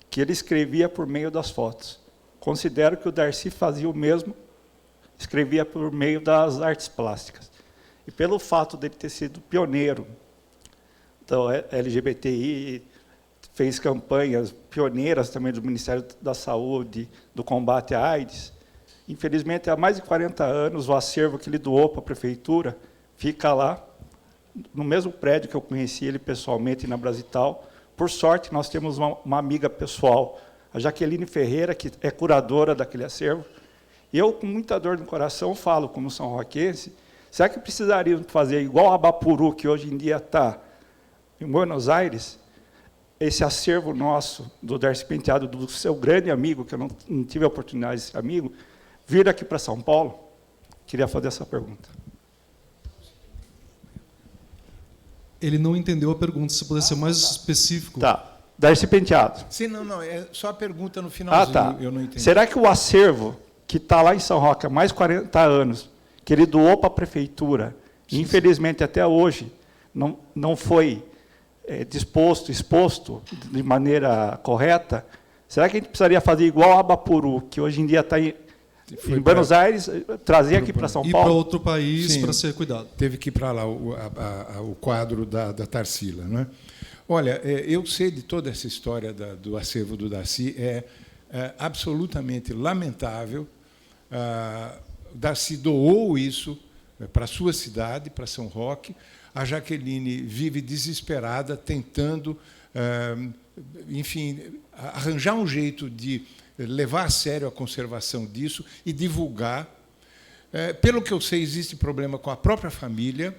que ele escrevia por meio das fotos. Considero que o Darcy fazia o mesmo, escrevia por meio das artes plásticas. E pelo fato dele ter sido pioneiro do LGBTI, fez campanhas pioneiras também do Ministério da Saúde, do combate à AIDS. Infelizmente, há mais de 40 anos, o acervo que ele doou para a prefeitura fica lá, no mesmo prédio que eu conheci ele pessoalmente na Brasital. Por sorte, nós temos uma amiga pessoal, a Jaqueline Ferreira, que é curadora daquele acervo. E eu, com muita dor no coração, falo, como são roquense, será que precisaríamos fazer igual a Bapuru, que hoje em dia está em Buenos Aires, esse acervo nosso, do Darcy Penteado, do seu grande amigo, que eu não tive a oportunidade de ser amigo, vir aqui para São Paulo? Queria fazer essa pergunta. Ele não entendeu a pergunta, se puder ser mais específico. Tá. Darcy Penteado. Sim, não, é só a pergunta no finalzinho, tá. Eu não entendi. Será que o acervo, que está lá em São Roque há mais de 40 anos, que ele doou para a prefeitura, e infelizmente até hoje não foi exposto de maneira correta, será que a gente precisaria fazer igual a Bapuru, que hoje em dia está em Buenos Aires, trazer aqui para São Paulo? Ir para outro país para ser cuidado. Teve que ir para lá o quadro da Tarsila, não é? Olha, eu sei de toda essa história do acervo do Darcy, é absolutamente lamentável. Darcy doou isso para a sua cidade, para São Roque. A Jaqueline vive desesperada, tentando enfim, arranjar um jeito de levar a sério a conservação disso e divulgar. Pelo que eu sei, existe problema com a própria família.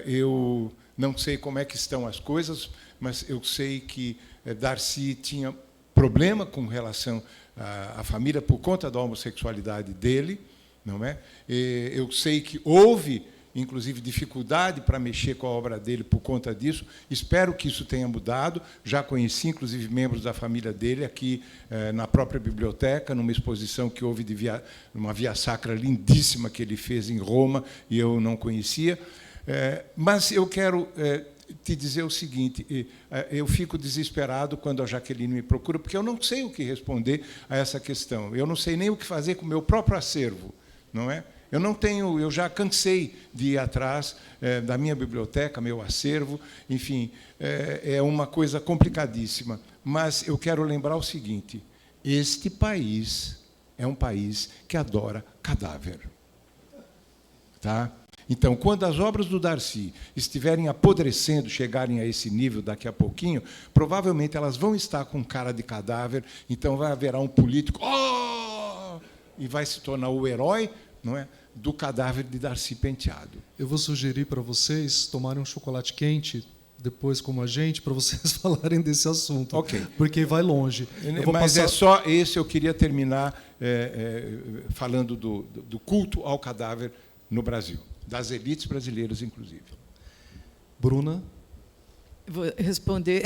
Eu não sei como é que estão as coisas, mas eu sei que Darcy tinha problema com relação à família por conta da homossexualidade dele, não é? Eu sei que houve, inclusive, dificuldade para mexer com a obra dele por conta disso. Espero que isso tenha mudado. Já conheci, inclusive, membros da família dele aqui na própria biblioteca, numa exposição que houve de uma via sacra lindíssima que ele fez em Roma e eu não conhecia. Mas eu quero te dizer o seguinte: eu fico desesperado quando a Jaqueline me procura, porque eu não sei o que responder a essa questão. Eu não sei nem o que fazer com o meu próprio acervo, não é? Eu já cansei de ir atrás da minha biblioteca, meu acervo, enfim, é uma coisa complicadíssima. Mas eu quero lembrar o seguinte: este país é um país que adora cadáver. Tá? Então, quando as obras do Darcy estiverem apodrecendo, chegarem a esse nível daqui a pouquinho, provavelmente elas vão estar com cara de cadáver, então haverá um político e vai se tornar o herói, não é, do cadáver de Darcy Penteado. Eu vou sugerir para vocês tomarem um chocolate quente depois, como a gente, para vocês falarem desse assunto, porque vai longe. Mas é só esse, eu queria terminar falando do culto ao cadáver no Brasil, das elites brasileiras, inclusive. Bruna? Vou responder.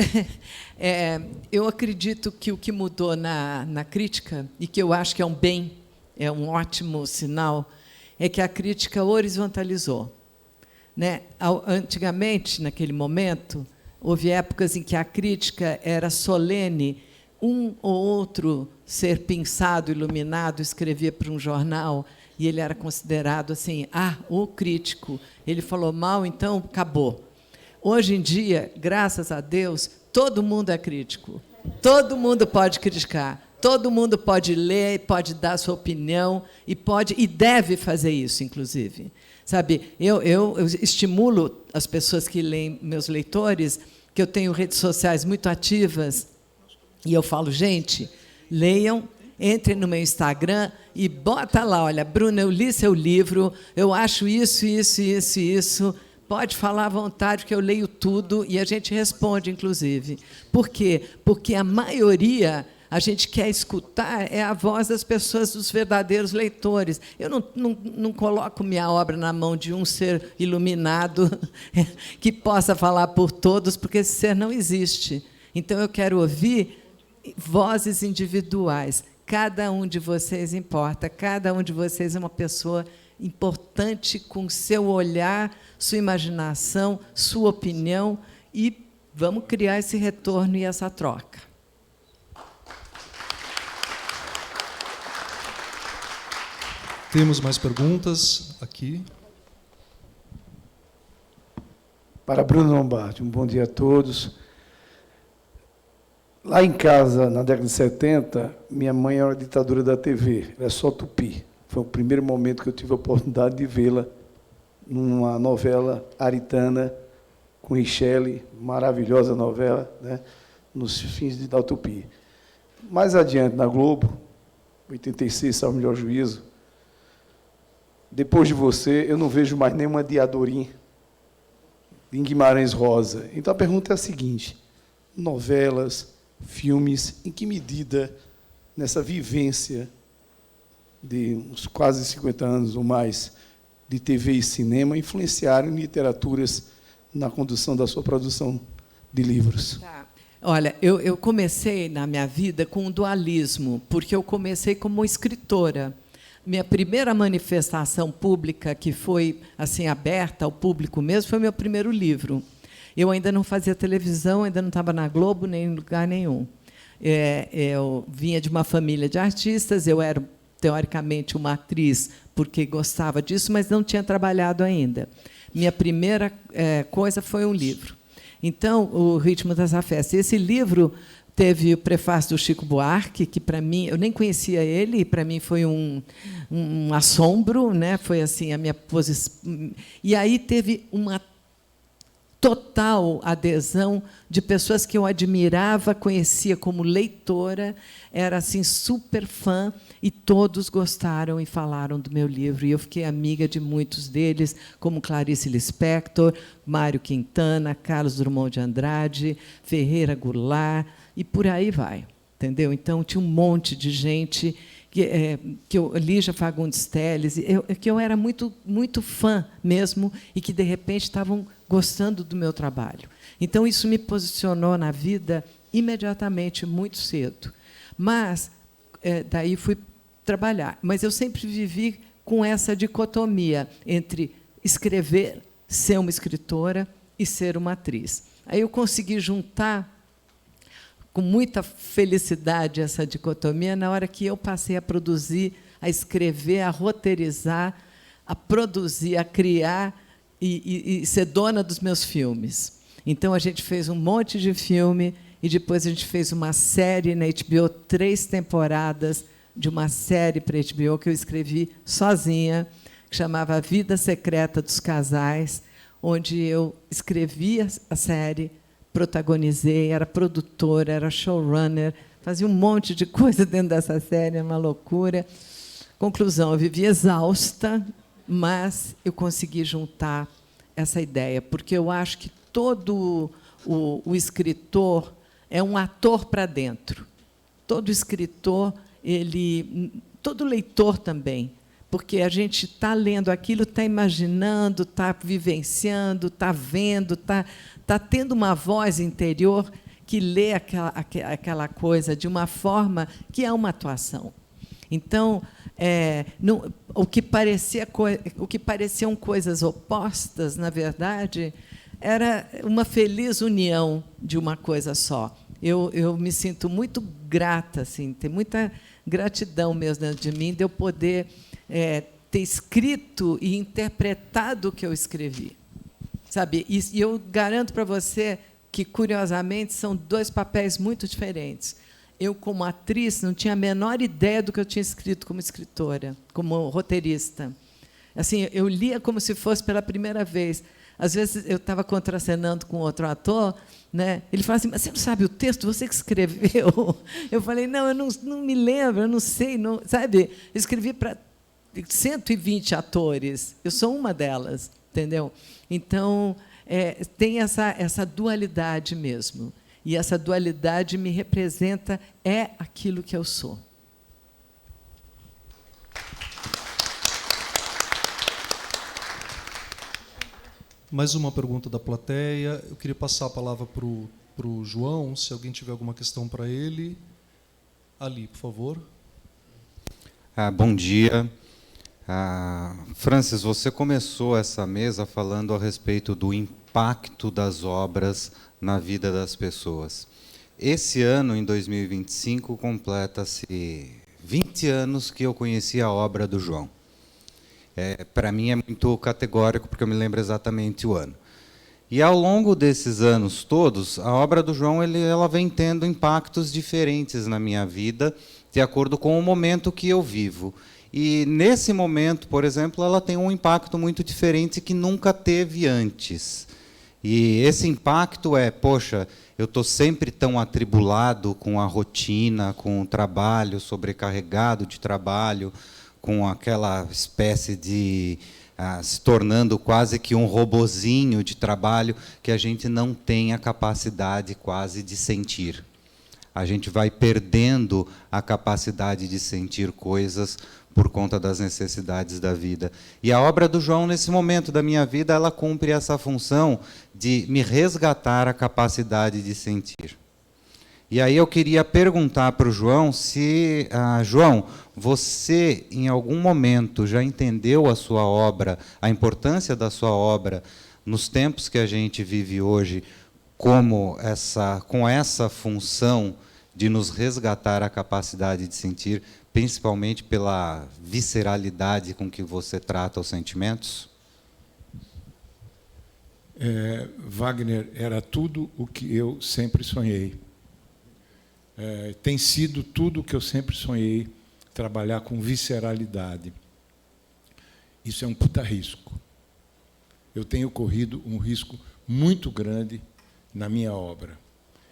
Eu acredito que o que mudou na crítica, e que eu acho que é um bem, é um ótimo sinal, é que a crítica horizontalizou. Né? Antigamente, naquele momento, houve épocas em que a crítica era solene, um ou outro ser pensado, iluminado, escrevia para um jornal, e ele era considerado assim, o crítico. Ele falou mal, então acabou. Hoje em dia, graças a Deus, todo mundo é crítico. Todo mundo pode criticar. Todo mundo pode ler, pode dar sua opinião e deve fazer isso, inclusive. Sabe, eu estimulo as pessoas que leem, meus leitores, que eu tenho redes sociais muito ativas, e eu falo, gente, leiam, entrem no meu Instagram e bota lá, olha, Bruna, eu li seu livro, eu acho isso, isso, isso, isso. Pode falar à vontade, que eu leio tudo e a gente responde, inclusive. Por quê? Porque a maioria a gente quer escutar a voz das pessoas, dos verdadeiros leitores. Eu não coloco minha obra na mão de um ser iluminado que possa falar por todos, porque esse ser não existe. Então, eu quero ouvir vozes individuais. Cada um de vocês importa, cada um de vocês é uma pessoa importante com seu olhar, sua imaginação, sua opinião, e vamos criar esse retorno e essa troca. Temos mais perguntas aqui. Para Bruno Lombardi, um bom dia a todos. Lá em casa, na década de 70, minha mãe era a ditadura da TV, era só Tupi. Foi o primeiro momento que eu tive a oportunidade de vê-la numa novela aritana, com Richelle, maravilhosa novela, né, nos fins da Tupi. Mais adiante, na Globo, 86, salvo melhor juízo, depois de você, eu não vejo mais nenhuma Diadorim em Guimarães Rosa. Então, a pergunta é a seguinte: novelas, filmes, em que medida, nessa vivência de uns quase 50 anos ou mais de TV e cinema, influenciaram em literaturas na condução da sua produção de livros? Tá. Olha, eu comecei na minha vida com um dualismo, porque eu comecei como escritora. Minha primeira manifestação pública, que foi assim aberta ao público mesmo, foi meu primeiro livro. Eu ainda não fazia televisão, ainda não estava na Globo, nem em lugar nenhum. Eu vinha de uma família de artistas, eu era, teoricamente, uma atriz, porque gostava disso, mas não tinha trabalhado ainda. Minha primeira coisa foi um livro. Então, O Ritmo dessa Festa. Esse livro teve o prefácio do Chico Buarque, que, para mim, eu nem conhecia ele, e, para mim, foi um assombro, né? Foi assim a minha posição. E aí teve uma total adesão de pessoas que eu admirava, conhecia como leitora, era assim super fã, e todos gostaram e falaram do meu livro. E eu fiquei amiga de muitos deles, como Clarice Lispector, Mário Quintana, Carlos Drummond de Andrade, Ferreira Goulart, e por aí vai. Entendeu? Então, tinha um monte de gente Lígia Fagundes Telles, que eu era muito, muito fã mesmo, e que, de repente, estavam gostando do meu trabalho. Então, isso me posicionou na vida imediatamente, muito cedo. Mas, daí fui trabalhar. Mas eu sempre vivi com essa dicotomia entre escrever, ser uma escritora, e ser uma atriz. Aí eu consegui juntar com muita felicidade essa dicotomia na hora que eu passei a produzir, a escrever, a roteirizar, a produzir, a criar e ser dona dos meus filmes. Então, a gente fez um monte de filme e depois a gente fez uma série na HBO, 3 temporadas de uma série para a HBO que eu escrevi sozinha, que chamava A Vida Secreta dos Casais, onde eu escrevi a série, protagonizei, era produtora, era showrunner, fazia um monte de coisa dentro dessa série, era uma loucura. Conclusão, eu vivi exausta, mas eu consegui juntar essa ideia, porque eu acho que todo o escritor é um ator para dentro. Todo escritor, todo leitor também, porque a gente está lendo aquilo, está imaginando, está vivenciando, está vendo, está tendo uma voz interior que lê aquela coisa de uma forma que é uma atuação. Então, o que pareciam coisas opostas, na verdade, era uma feliz união de uma coisa só. Eu me sinto muito grata, assim, tem muita gratidão mesmo dentro de mim de eu poder ter escrito e interpretado o que eu escrevi. Sabe? E eu garanto para você que, curiosamente, são 2 papéis muito diferentes. Eu, como atriz, não tinha a menor ideia do que eu tinha escrito como escritora, como roteirista. Assim, eu lia como se fosse pela primeira vez. Às vezes, eu estava contracenando com outro ator, né? Ele falava assim, mas você não sabe o texto? Você que escreveu? Eu falei, não, eu não me lembro, eu não sei. Não, sabe? Eu escrevi para 120 atores. Eu sou uma delas, entendeu? Então, tem essa dualidade mesmo. E essa dualidade me representa, é aquilo que eu sou. Mais uma pergunta da plateia. Eu queria passar a palavra para o João, se alguém tiver alguma questão para ele. Ali, por favor. Bom dia. Francis, você começou essa mesa falando a respeito do impacto das obras na vida das pessoas. Esse ano, em 2025, completa-se 20 anos que eu conheci a obra do João. Para mim é muito categórico, porque eu me lembro exatamente o ano. E, ao longo desses anos todos, a obra do João ela vem tendo impactos diferentes na minha vida, de acordo com o momento que eu vivo. E, nesse momento, por exemplo, ela tem um impacto muito diferente que nunca teve antes. E esse impacto poxa, eu estou sempre tão atribulado com a rotina, com o trabalho, sobrecarregado de trabalho, com aquela espécie de se tornando quase que um robozinho de trabalho, que a gente não tem a capacidade quase de sentir. A gente vai perdendo a capacidade de sentir coisas por conta das necessidades da vida. E a obra do João, nesse momento da minha vida, ela cumpre essa função de me resgatar a capacidade de sentir. E aí eu queria perguntar para o João se, João, você, em algum momento, já entendeu a sua obra, a importância da sua obra, nos tempos que a gente vive hoje, com essa função de nos resgatar a capacidade de sentir, principalmente pela visceralidade com que você trata os sentimentos? Wagner era tudo o que eu sempre sonhei. Tem sido tudo o que eu sempre sonhei, trabalhar com visceralidade. Isso é um puta risco. Eu tenho corrido um risco muito grande na minha obra.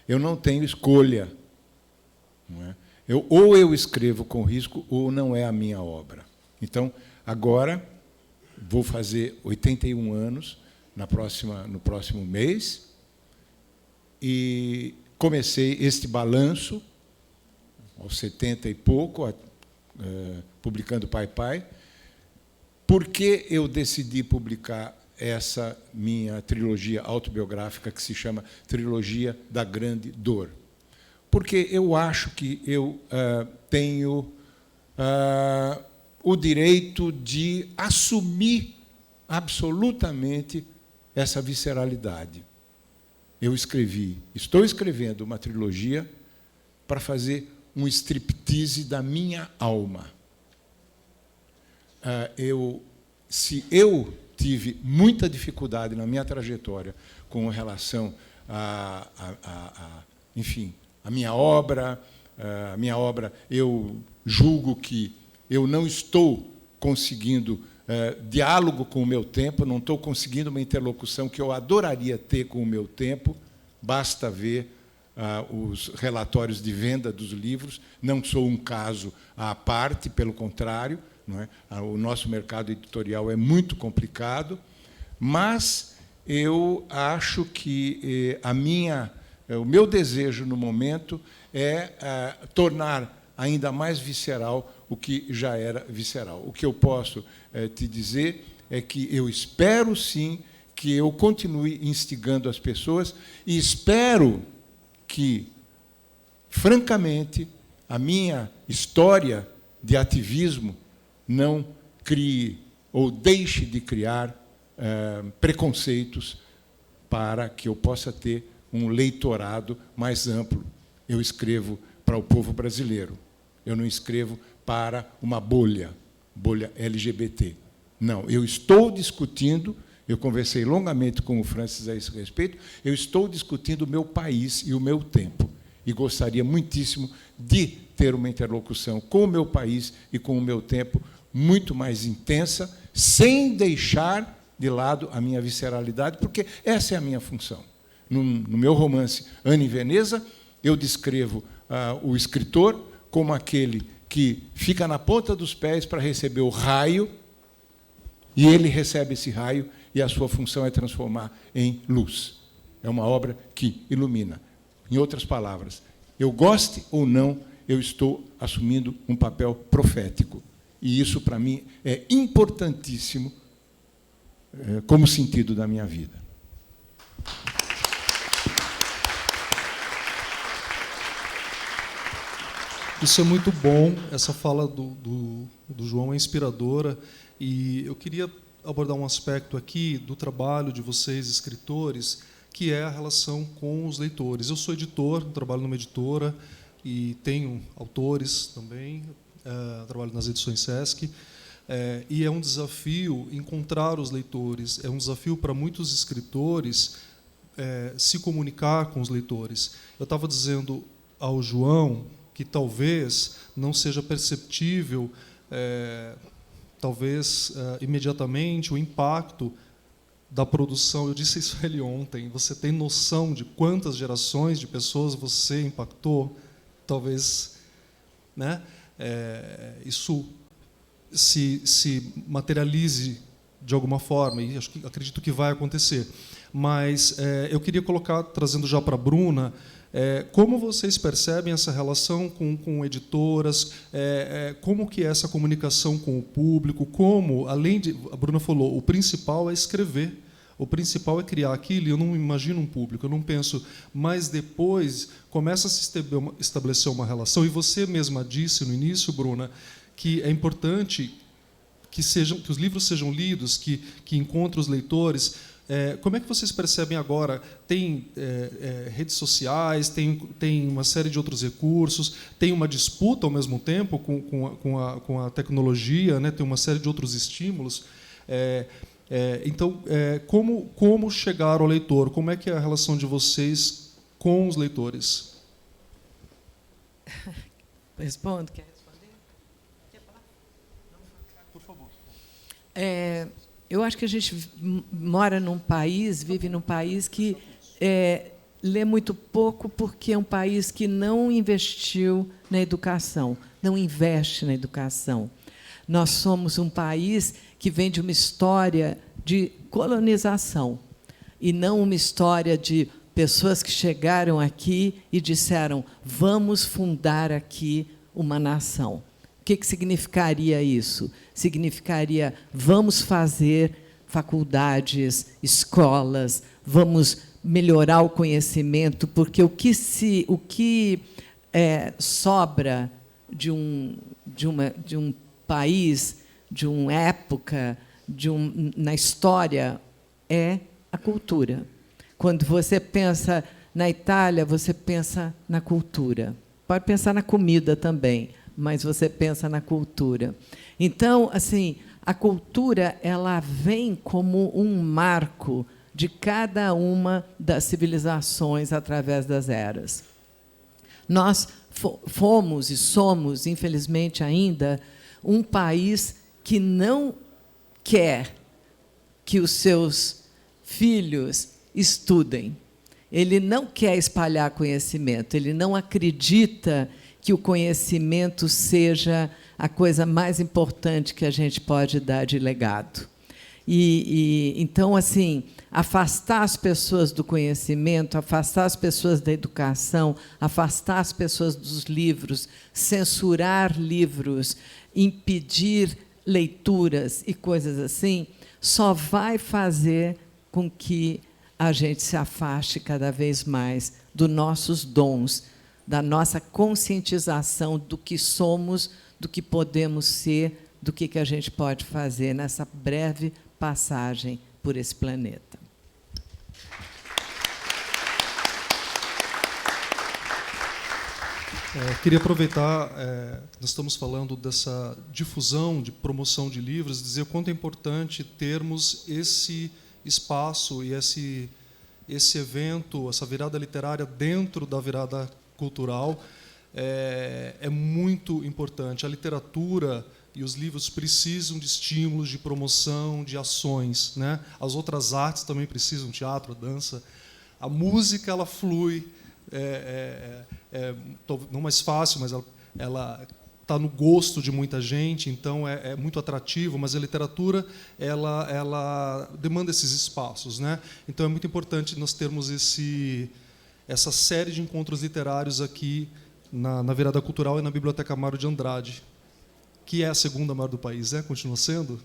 Eu não tenho escolha. Não é? Ou eu escrevo com risco, ou não é a minha obra. Então, agora, vou fazer 81 anos no próximo mês, e comecei este balanço, aos 70 e pouco, publicando Pai Pai. Por que eu decidi publicar essa minha trilogia autobiográfica, que se chama Trilogia da Grande Dor? Porque eu acho que eu tenho o direito de assumir absolutamente essa visceralidade. Estou escrevendo uma trilogia para fazer um striptease da minha alma. Se eu tive muita dificuldade na minha trajetória com relação enfim, a minha obra, eu julgo que eu não estou conseguindo diálogo com o meu tempo, não estou conseguindo uma interlocução que eu adoraria ter com o meu tempo. Basta ver os relatórios de venda dos livros. Não sou um caso à parte, pelo contrário, não é? O nosso mercado editorial é muito complicado, mas eu acho que o meu desejo no momento é tornar ainda mais visceral o que já era visceral. O que eu posso te dizer é que eu espero, sim, que eu continue instigando as pessoas, e espero que, francamente, a minha história de ativismo não crie ou deixe de criar preconceitos, para que eu possa ter um leitorado mais amplo. Eu escrevo para o povo brasileiro. Eu não escrevo para uma bolha LGBT. Não, eu estou discutindo, eu conversei longamente com o Francis a esse respeito, eu estou discutindo o meu país e o meu tempo. E gostaria muitíssimo de ter uma interlocução com o meu país e com o meu tempo muito mais intensa, sem deixar de lado a minha visceralidade, porque essa é a minha função. No meu romance Ana em Veneza, eu descrevo o escritor como aquele que fica na ponta dos pés para receber o raio, e ele recebe esse raio, e a sua função é transformar em luz. É uma obra que ilumina. Em outras palavras, eu goste ou não, eu estou assumindo um papel profético. E isso, para mim, é importantíssimo como sentido da minha vida. Isso é muito bom, essa fala do João é inspiradora, e eu queria abordar um aspecto aqui do trabalho de vocês, escritores, que é a relação com os leitores. Eu sou editor, trabalho numa editora, e tenho autores também, trabalho nas edições Sesc, e é um desafio encontrar os leitores, é um desafio para muitos escritores se comunicar com os leitores. Eu estava dizendo ao João que talvez não seja perceptível, talvez imediatamente, o impacto da produção. Eu disse isso a ele ontem. Você tem noção de quantas gerações de pessoas você impactou? Talvez, né, isso se materialize de alguma forma, e acredito que vai acontecer. Mas eu queria colocar, trazendo já para a Bruna, como vocês percebem essa relação com editoras, como que é essa comunicação com o público, como, além de, a Bruna falou, o principal é escrever, o principal é criar aquilo, e eu não imagino um público, eu não penso, mas depois começa a se estabelecer uma relação, e você mesma disse no início, Bruna, que é importante que os livros sejam lidos, que encontrem os leitores. Como é que vocês percebem agora? Tem redes sociais, tem uma série de outros recursos, tem uma disputa ao mesmo tempo com a tecnologia, né? Tem uma série de outros estímulos. Então, como chegar ao leitor? Como é que é a relação de vocês com os leitores? Respondo? Quer responder? Quer falar? Por favor. eu acho que a gente mora num país, vive num país que lê muito pouco porque é um país que não investiu na educação, não investe na educação. Nós somos um país que vem de uma história de colonização e não uma história de pessoas que chegaram aqui e disseram: vamos fundar aqui uma nação. O que significaria isso? Significaria: vamos fazer faculdades, escolas, vamos melhorar o conhecimento, porque o que sobra de um país, de uma época, na história, é a cultura. Quando você pensa na Itália, você pensa na cultura. Pode pensar na comida também, mas você pensa na cultura. Então, assim, a cultura ela vem como um marco de cada uma das civilizações através das eras. Nós fomos e somos, infelizmente ainda, um país que não quer que os seus filhos estudem. Ele não quer espalhar conhecimento, ele não acredita que o conhecimento seja a coisa mais importante que a gente pode dar de legado. Então, assim, afastar as pessoas do conhecimento, afastar as pessoas da educação, afastar as pessoas dos livros, censurar livros, impedir leituras e coisas assim, só vai fazer com que a gente se afaste cada vez mais dos nossos dons, da nossa conscientização do que somos, do que podemos ser, do que a gente pode fazer nessa breve passagem por esse planeta. Queria aproveitar, nós estamos falando dessa difusão, de promoção de livros, dizer o quanto é importante termos esse espaço e esse evento, essa virada literária dentro da virada cultural. É muito importante. A literatura e os livros precisam de estímulos, de promoção, de ações, né? As outras artes também precisam, teatro, dança. A música ela flui, não mais fácil, mas ela está no gosto de muita gente, então é muito atrativo, mas a literatura ela demanda esses espaços, né? Então é muito importante nós termos essa série de encontros literários aqui na Virada Cultural e na Biblioteca Mário de Andrade, que é a segunda maior do país, né? Continua sendo.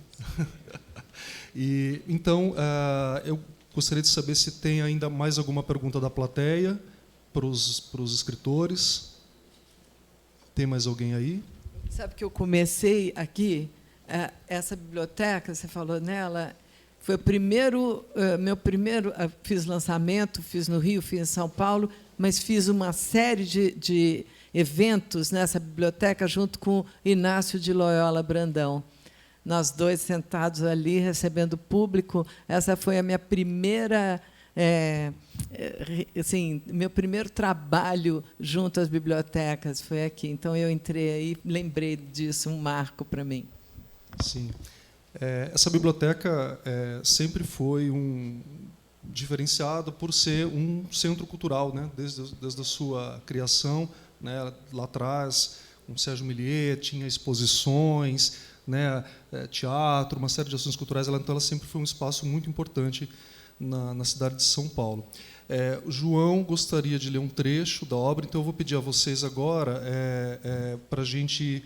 Então, eu gostaria de saber se tem ainda mais alguma pergunta da plateia para os escritores. Tem mais alguém aí? Sabe que eu comecei aqui, essa biblioteca, você falou nela, foi meu primeiro, fiz lançamento, fiz no Rio, fiz em São Paulo, mas fiz uma série de eventos nessa biblioteca junto com Inácio de Loyola Brandão. Nós dois sentados ali, recebendo público. Essa foi a minha primeira, meu primeiro trabalho junto às bibliotecas, foi aqui. Então, eu entrei aí, lembrei disso, um marco para mim. Sim. Essa biblioteca sempre foi diferenciada por ser um centro cultural, né? Desde a sua criação, né? Lá atrás, com Sérgio Milliet, tinha exposições, né? Teatro, uma série de ações culturais. Então, ela sempre foi um espaço muito importante na cidade de São Paulo. O João gostaria de ler um trecho da obra, então eu vou pedir a vocês agora para a gente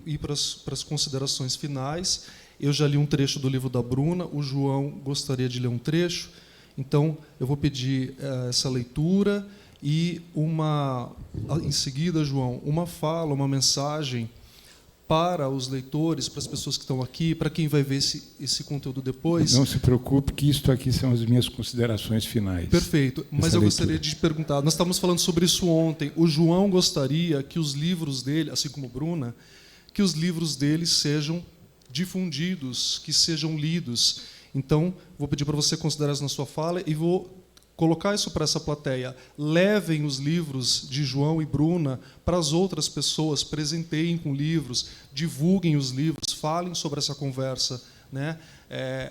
ir para as considerações finais. Eu já li um trecho do livro da Bruna, o João gostaria de ler um trecho, então eu vou pedir essa leitura e em seguida, João, uma fala, uma mensagem para os leitores, para as pessoas que estão aqui, para quem vai ver esse conteúdo depois. Não se preocupe, que isto aqui são as minhas considerações finais. Perfeito, mas eu gostaria de perguntar, nós estávamos falando sobre isso ontem, o João gostaria que os livros dele, assim como Bruna, que os livros dele sejam difundidos, que sejam lidos. Então, vou pedir para você considerar isso na sua fala e vou colocar isso para essa plateia. Levem os livros de João e Bruna para as outras pessoas, presenteiem com livros, divulguem os livros, falem sobre essa conversa, né?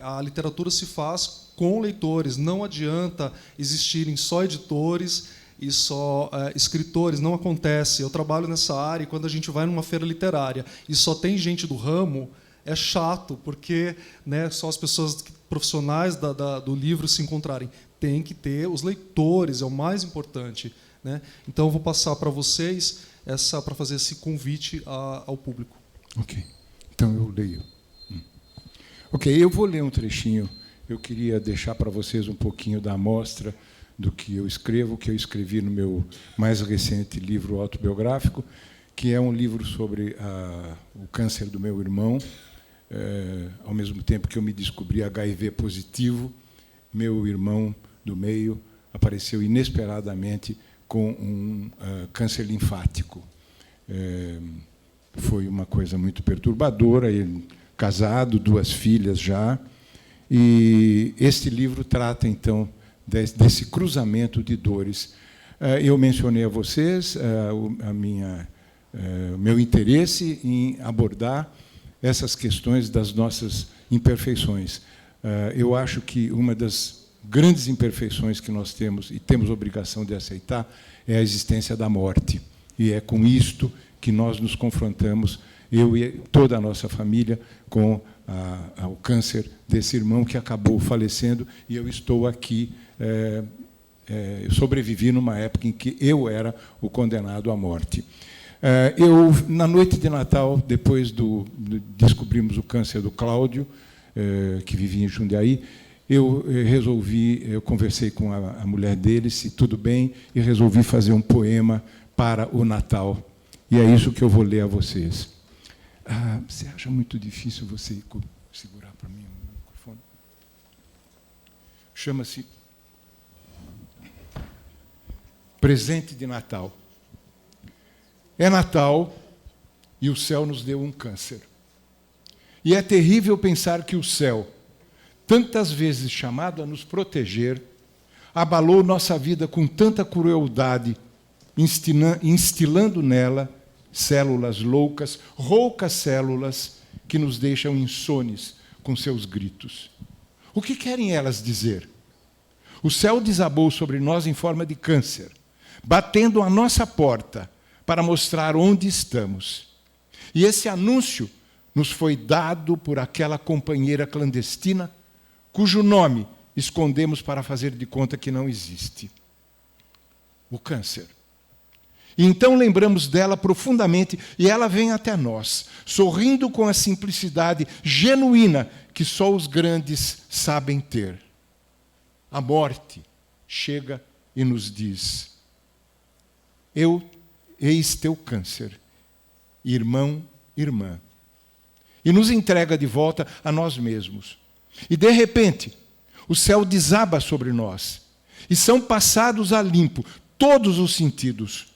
A literatura se faz com leitores. Não adianta existirem só editores e só escritores. Não acontece. Eu trabalho nessa área e quando a gente vai numa feira literária e só tem gente do ramo, é chato, porque, né, só as pessoas profissionais do livro se encontrarem. Tem que ter os leitores, é o mais importante, né? Então, eu vou passar para vocês para fazer esse convite ao público. Ok. Então, eu leio. Ok, eu vou ler um trechinho. Eu queria deixar para vocês um pouquinho da amostra do que eu escrevo, que eu escrevi no meu mais recente livro autobiográfico, que é um livro sobre o câncer do meu irmão. Ao mesmo tempo que eu me descobri HIV positivo, meu irmão do meio apareceu inesperadamente com um câncer linfático. Foi uma coisa muito perturbadora. Ele casado, 2 filhas já, e este livro trata então desse cruzamento de dores. Eu mencionei a vocês meu interesse em abordar essas questões das nossas imperfeições. Eu acho que uma das grandes imperfeições que nós temos, e temos obrigação de aceitar, é a existência da morte. E é com isto que nós nos confrontamos, eu e toda a nossa família, com o câncer desse irmão que acabou falecendo, e eu estou aqui, eu sobrevivi numa época em que eu era o condenado à morte. Na noite de Natal, depois descobrimos o câncer do Cláudio, que vivia em Jundiaí, eu conversei com a mulher dele, se tudo bem, e resolvi fazer um poema para o Natal. E é isso que eu vou ler a vocês. Você acha muito difícil você segurar para mim o microfone? Chama-se Presente de Natal. É Natal e o céu nos deu um câncer. E é terrível pensar que o céu, tantas vezes chamado a nos proteger, abalou nossa vida com tanta crueldade, instilando nela células loucas, roucas células que nos deixam insones com seus gritos. O que querem elas dizer? O céu desabou sobre nós em forma de câncer, batendo à nossa porta para mostrar onde estamos. E esse anúncio nos foi dado por aquela companheira clandestina, cujo nome escondemos para fazer de conta que não existe. O câncer. E então lembramos dela profundamente e ela vem até nós, sorrindo com a simplicidade genuína que só os grandes sabem ter. A morte chega e nos diz: eis teu câncer, irmão, irmã. E nos entrega de volta a nós mesmos. E, de repente, o céu desaba sobre nós. E são passados a limpo todos os sentidos.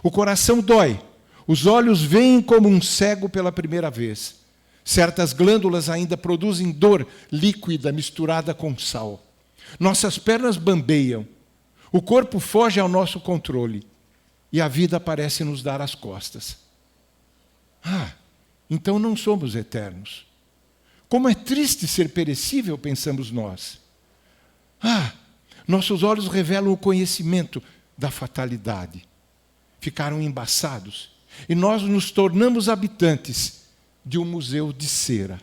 O coração dói. Os olhos veem como um cego pela primeira vez. Certas glândulas ainda produzem dor líquida misturada com sal. Nossas pernas bambeiam. O corpo foge ao nosso controle. E a vida parece nos dar as costas. Então não somos eternos. Como é triste ser perecível, pensamos nós. Nossos olhos revelam o conhecimento da fatalidade. Ficaram embaçados. E nós nos tornamos habitantes de um museu de cera.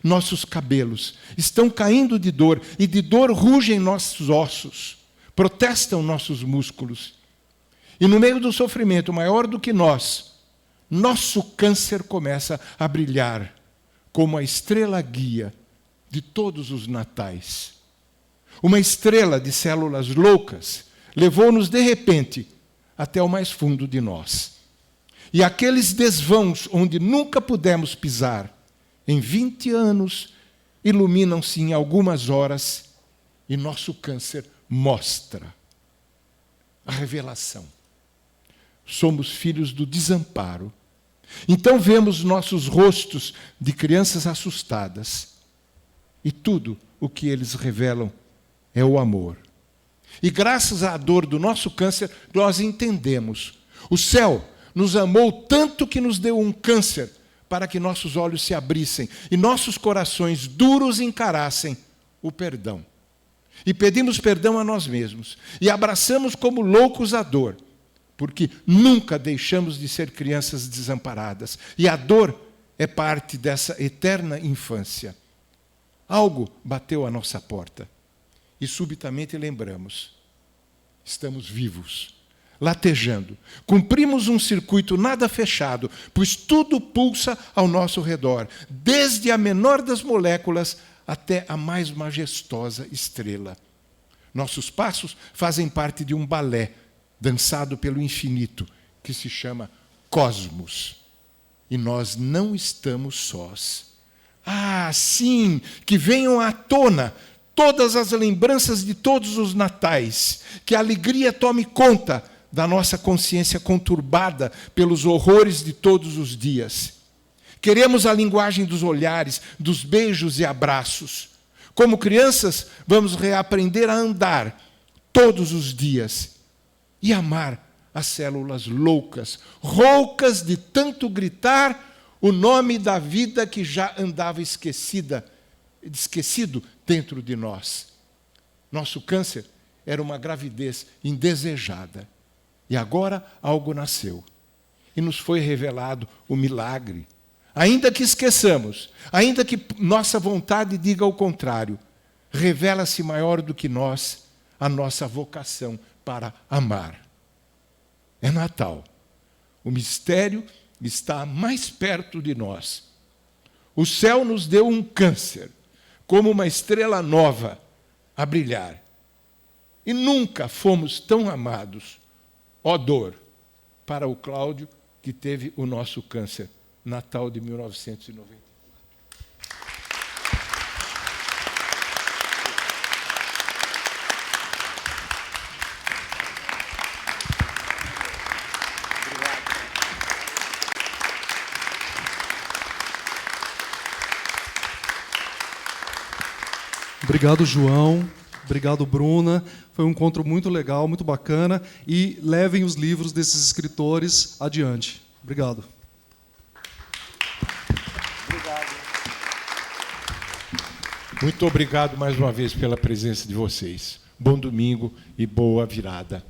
Nossos cabelos estão caindo de dor, e de dor rugem nossos ossos, protestam nossos músculos. E no meio do sofrimento maior do que nós, nosso câncer começa a brilhar como a estrela guia de todos os natais. Uma estrela de células loucas levou-nos de repente até o mais fundo de nós. E aqueles desvãos onde nunca pudemos pisar, em 20 anos, iluminam-se em algumas horas e nosso câncer mostra a revelação. Somos filhos do desamparo. Então vemos nossos rostos de crianças assustadas. E tudo o que eles revelam é o amor. E graças à dor do nosso câncer, nós entendemos. O céu nos amou tanto que nos deu um câncer para que nossos olhos se abrissem e nossos corações duros encarassem o perdão. E pedimos perdão a nós mesmos e abraçamos como loucos a dor, porque nunca deixamos de ser crianças desamparadas. E a dor é parte dessa eterna infância. Algo bateu à nossa porta e subitamente lembramos. Estamos vivos, latejando. Cumprimos um circuito nada fechado, pois tudo pulsa ao nosso redor, desde a menor das moléculas até a mais majestosa estrela. Nossos passos fazem parte de um balé dançado pelo infinito, que se chama Cosmos. E nós não estamos sós. Ah, sim, que venham à tona todas as lembranças de todos os natais, que a alegria tome conta da nossa consciência conturbada pelos horrores de todos os dias. Queremos a linguagem dos olhares, dos beijos e abraços. Como crianças, vamos reaprender a andar todos os dias e amar as células loucas, roucas de tanto gritar o nome da vida que já andava esquecido dentro de nós. Nosso câncer era uma gravidez indesejada. E agora algo nasceu. E nos foi revelado o milagre. Ainda que esqueçamos, ainda que nossa vontade diga o contrário, revela-se maior do que nós a nossa vocação para amar. É Natal. O mistério está mais perto de nós. O céu nos deu um câncer, como uma estrela nova a brilhar. E nunca fomos tão amados, ó dor, para o Cláudio, que teve o nosso câncer, Natal de 1990. Obrigado, João. Obrigado, Bruna. Foi um encontro muito legal, muito bacana. E levem os livros desses escritores adiante. Obrigado. Muito obrigado mais uma vez pela presença de vocês. Bom domingo e boa virada.